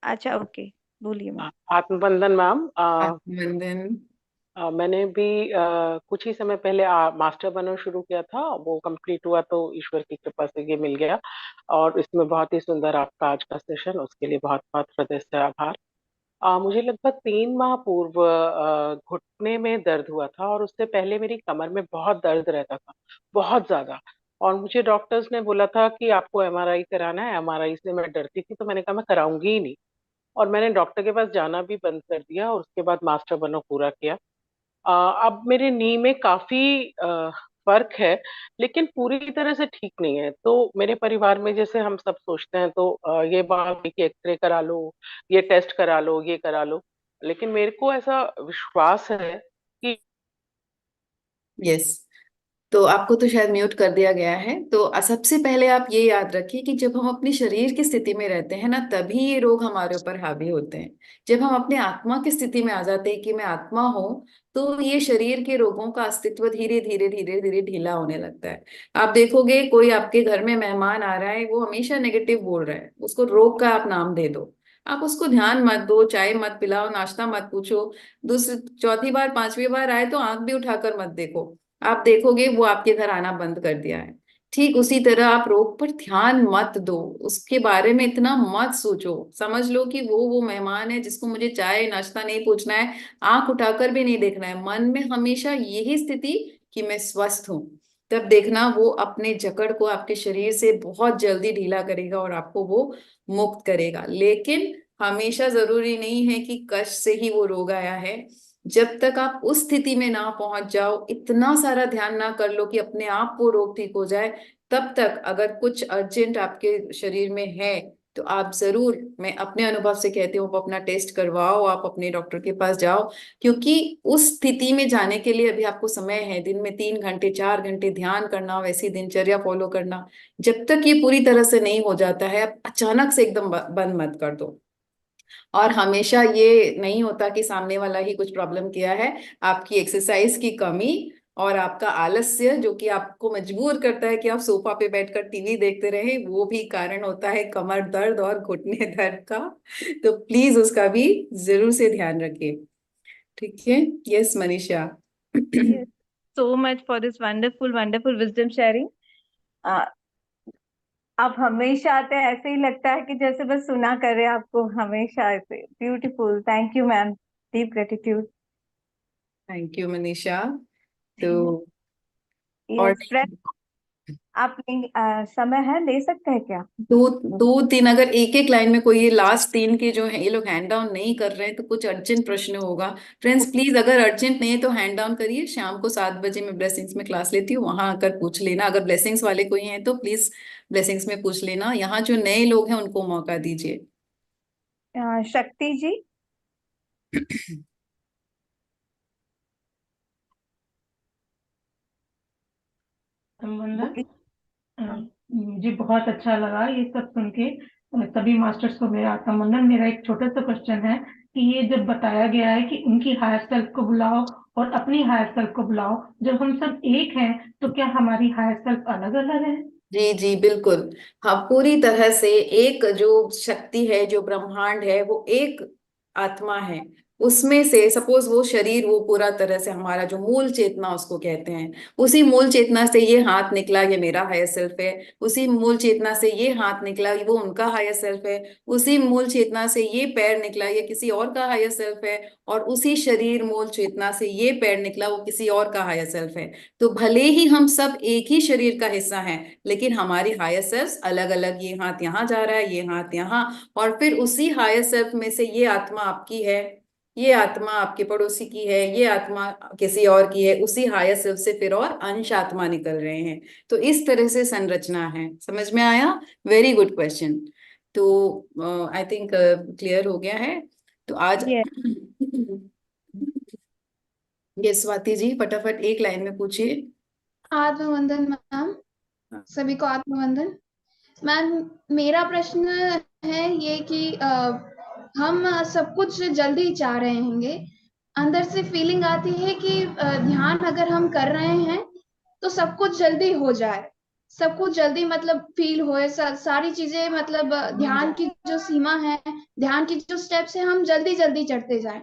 Speaker 6: अच्छा ओके, बोलिए मैम।
Speaker 16: आत्मबंधन मैम।
Speaker 4: आत्मबंधन।
Speaker 16: मैंने भी कुछ ही समय पहले मास्टर बनना शुरू किया था, वो कंप्लीट हुआ तो ईश्वर की कृपा से ये मिल गया। और इसमें बहुत ही सुंदर आपका आज का सेशन, उसके लिए बहुत बहुत हृदय से आभार। मुझे लगभग 3 माह पूर्व घुटने में दर्द हुआ था, और उससे पहले मेरी कमर में बहुत दर्द रहता था, बहुत ज्यादा। और मुझे डॉक्टर्स ने बोला था कि आपको MRI कराना है। MRI से मैं डरती थी, तो मैंने कहा मैं कराऊंगी ही नहीं। और मैंने डॉक्टर के पास जाना भी बंद कर दिया और उसके बाद मास्टर बनो पूरा किया। अब मेरे नी में काफी फर्क है, लेकिन पूरी तरह से ठीक नहीं है। तो मेरे परिवार में जैसे हम सब सोचते हैं तो ये बात है कि एक्सरे करा लो, ये टेस्ट करा लो, ये करा लो, लेकिन मेरे को ऐसा विश्वास है कि
Speaker 4: यस। तो आपको तो शायद म्यूट कर दिया गया है। तो सबसे पहले आप ये याद रखिए कि जब हम अपनी शरीर की स्थिति में रहते हैं ना, तभी ये रोग हमारे ऊपर हावी होते हैं। जब हम अपने आत्मा की स्थिति में आ जाते हैं कि मैं आत्मा हूँ, तो ये शरीर के रोगों का अस्तित्व धीरे धीरे धीरे धीरे ढीला होने लगता है। आप देखोगे कोई आपके घर में मेहमान आ रहा है, वो हमेशा नेगेटिव बोल रहा है, उसको रोग का आप नाम दे दो, आप उसको ध्यान मत दो, चाय मत पिलाओ, नाश्ता मत पूछो, दूसरी चौथी बार पांचवी बार आए तो आंख भी उठाकर मत देखो, आप देखोगे वो आपके घर आना बंद कर दिया है। ठीक उसी तरह आप रोग पर ध्यान मत दो, उसके बारे में इतना मत सोचो, समझ लो कि वो मेहमान है जिसको मुझे चाय नाश्ता नहीं पूछना है, आंख उठाकर भी नहीं देखना है, मन में हमेशा यही स्थिति कि मैं स्वस्थ हूं। तब देखना वो अपने जकड़ को आपके शरीर से बहुत जल्दी ढीला करेगा और आपको वो मुक्त करेगा। लेकिन हमेशा जरूरी नहीं है कि कष्ट से ही वो रोग आया है। जब तक आप उस स्थिति में ना पहुंच जाओ, इतना सारा ध्यान ना कर लो कि अपने आप वो रोग ठीक हो जाए, तब तक अगर कुछ अर्जेंट आपके शरीर में है तो आप जरूर, मैं अपने अनुभव से कहती हूँ, आप अपना टेस्ट करवाओ, आप अपने डॉक्टर के पास जाओ। क्योंकि उस स्थिति में जाने के लिए अभी आपको समय है, दिन में 3 घंटे 4 घंटे ध्यान करना, वैसी दिनचर्या फॉलो करना। जब तक ये पूरी तरह से नहीं हो जाता है, आप अचानक से एकदम बंद मत कर दो। और हमेशा ये नहीं होता कि सामने वाला ही कुछ प्रॉब्लम किया है, आपकी एक्सरसाइज की कमी और आपका आलस्य जो कि आपको मजबूर करता है कि आप सोफा पे बैठकर टीवी देखते रहे, वो भी कारण होता है कमर दर्द और घुटने दर्द का। तो प्लीज उसका भी जरूर से ध्यान रखिए। ठीक है। Yes Manisha.
Speaker 6: Yes. So much for this wonderful wisdom sharing. आप हमेशा आते हैं, ऐसे ही लगता है कि जैसे बस सुना करे आपको, हमेशा ऐसे beautiful. Thank you ma'am, deep gratitude.
Speaker 4: Thank you Manisha. तो और
Speaker 6: यस फ्रेंड, आप समय है, ले सकते हैं क्या?
Speaker 4: दो दो तीन, अगर एक एक लाइन में कोई ये लास्ट 3 के जो है ये लोग हैंड डाउन नहीं कर रहे हैं तो कुछ अर्जेंट प्रश्न होगा। फ्रेंड्स प्लीज, अगर अर्जेंट नहीं है तो हैंड डाउन करिए। शाम को 7 बजे मैं ब्लेसिंग्स में क्लास लेती हूँ, वहां आकर पूछ लेना। अगर ब्लेसिंग्स वाले कोई हैं तो प्लीज ब्लेसिंग्स में पूछ लेना। यहाँ जो नए लोग हैं उनको मौका दीजिए।
Speaker 6: शक्ति जी।
Speaker 17: जी बहुत अच्छा लगा ये सब सुन के। सभी मास्टर्स को मेरा आत्म वंदन। मेरा एक छोटा सा क्वेश्चन है कि ये जब बताया गया है कि उनकी हायर सेल्फ को बुलाओ और अपनी हायर सेल्फ को बुलाओ, जब हम सब एक हैं तो क्या हमारी हायर सेल्फ अलग अलग है?
Speaker 4: जी जी बिल्कुल। हाँ, पूरी तरह से एक जो शक्ति है, जो ब्रह्मांड है, वो एक आत्मा है। उसमें से सपोज वो शरीर, वो पूरा तरह से हमारा जो मूल चेतना उसको कहते हैं, उसी मूल चेतना से ये हाथ निकला, ये मेरा हायर सेल्फ है। उसी मूल चेतना से ये हाथ निकला, वो उनका हायर सेल्फ है। उसी मूल चेतना से ये पैर निकला, ये किसी और का हायर सेल्फ है। और उसी शरीर मूल चेतना से ये पैर निकला, वो किसी और का हायर सेल्फ है। तो भले ही हम सब एक ही शरीर का हिस्सा हैं, लेकिन हमारी हायर सेल्फ अलग अलग, ये हाथ यहाँ जा रहा है, ये हाथ यहाँ। और फिर उसी हायर सेल्फ में से ये आत्मा आपकी है, ये आत्मा आपके पड़ोसी की है, ये आत्मा किसी और की है। उसी हायर सेल्फ से फिर और अंश आत्मा निकल रहे हैं। तो इस तरह से संरचना है। समझ में आया? Very good question. तो आई थिंक क्लियर हो गया है। तो आज ये स्वाति जी फटाफट एक लाइन में पूछिए।
Speaker 18: आत्मवंदन मैम, सभी को आत्मवंदन। मैम मेरा प्रश्न है ये कि हम सब कुछ जल्दी चाह रहे होंगे, अंदर से फीलिंग आती है कि ध्यान अगर हम कर रहे हैं तो सब कुछ जल्दी हो जाए, सब कुछ जल्दी मतलब फील होए, सारी चीजें मतलब ध्यान की जो सीमा है, ध्यान की जो स्टेप्स है, हम जल्दी जल्दी चढ़ते जाएं।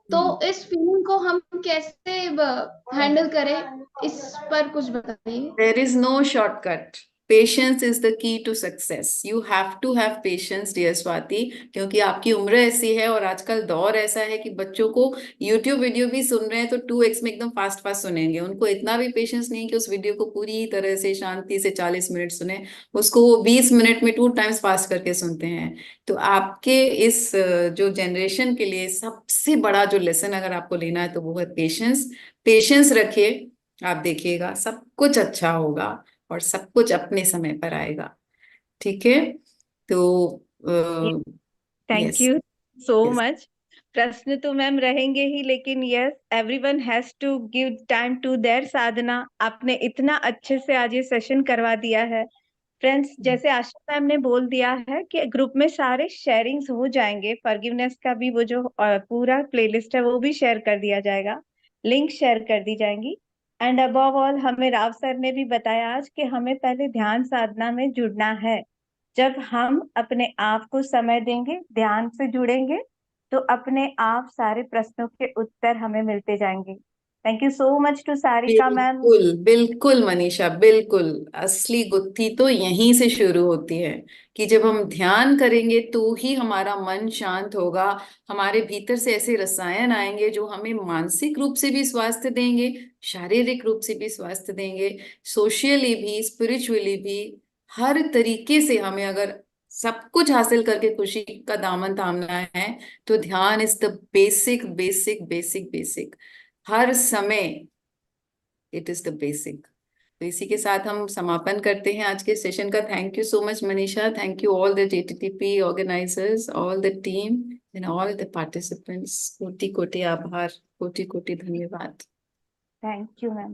Speaker 18: तो इस फीलिंग को हम कैसे हैंडल करें, इस पर कुछ बताइए।
Speaker 4: There is no shortcut, patience is the key to success. You have to have patience dear Swati, क्योंकि आपकी उम्र ऐसी है और आजकल दौर ऐसा है कि बच्चों को यूट्यूब वीडियो भी सुन रहे हैं तो 2x में एकदम फास्ट फास्ट सुनेंगे। उनको इतना भी पेशेंस नहीं कि उस वीडियो को पूरी तरह से शांति से 40 मिनट सुने, उसको वो 20 मिनट में 2 टाइम्स फास्ट करके सुनते हैं। तो आपके इस जो जनरेशन के लिए सबसे बड़ा जो लेसन अगर आपको लेना है तो वो है पेशेंस। पेशेंस रखिए, आप देखिएगा सब कुछ अच्छा होगा और सब कुछ अपने समय पर आएगा। ठीक है, तो
Speaker 6: thank
Speaker 4: yes
Speaker 6: you so
Speaker 4: yes
Speaker 6: much. प्रश्न तो मैम रहेंगे ही, लेकिन yes everyone has to give time to their sadhana. आपने इतना अच्छे से आज ये सेशन करवा दिया है। फ्रेंड्स, जैसे आशा मैम ने बोल दिया है कि ग्रुप में सारे शेयरिंग्स हो जाएंगे, फॉरगिवनेस का भी वो जो पूरा प्लेलिस्ट है वो भी शेयर कर दिया जाएगा, लिंक शेयर कर दी जाएंगी। एंड अबव ऑल हमें राव सर ने भी बताया आज कि हमें पहले ध्यान साधना में जुड़ना है। जब हम अपने आप को समय देंगे, ध्यान से जुड़ेंगे, तो अपने आप सारे प्रश्नों के उत्तर हमें मिलते जाएंगे। Thank you so much to Sarika ma'am.
Speaker 4: बिल्कुल बिल्कुल मनीषा, बिल्कुल। असली गुत्थी तो यहीं से शुरू होती है कि जब हम ध्यान करेंगे तो ही हमारा मन शांत होगा, हमारे भीतर से ऐसे रसायन आएंगे जो हमें मानसिक रूप से भी स्वास्थ्य देंगे, शारीरिक रूप से भी स्वास्थ्य देंगे, सोशली भी, स्पिरिचुअली भी, हर तरीके से हमें अगर सब कुछ हासिल करके खुशी का दामन थामना है तो ध्यान is the basic basic basic basic. हर समय इट इज द बेसिक। तो इसी के साथ हम समापन करते हैं आज के सेशन का। Thank you so much Manisha, thank you all the JTTP organisers, all the team and all the participants. कोटि कोटि आभार, कोटि कोटि धन्यवाद।
Speaker 6: Thank you ma'am.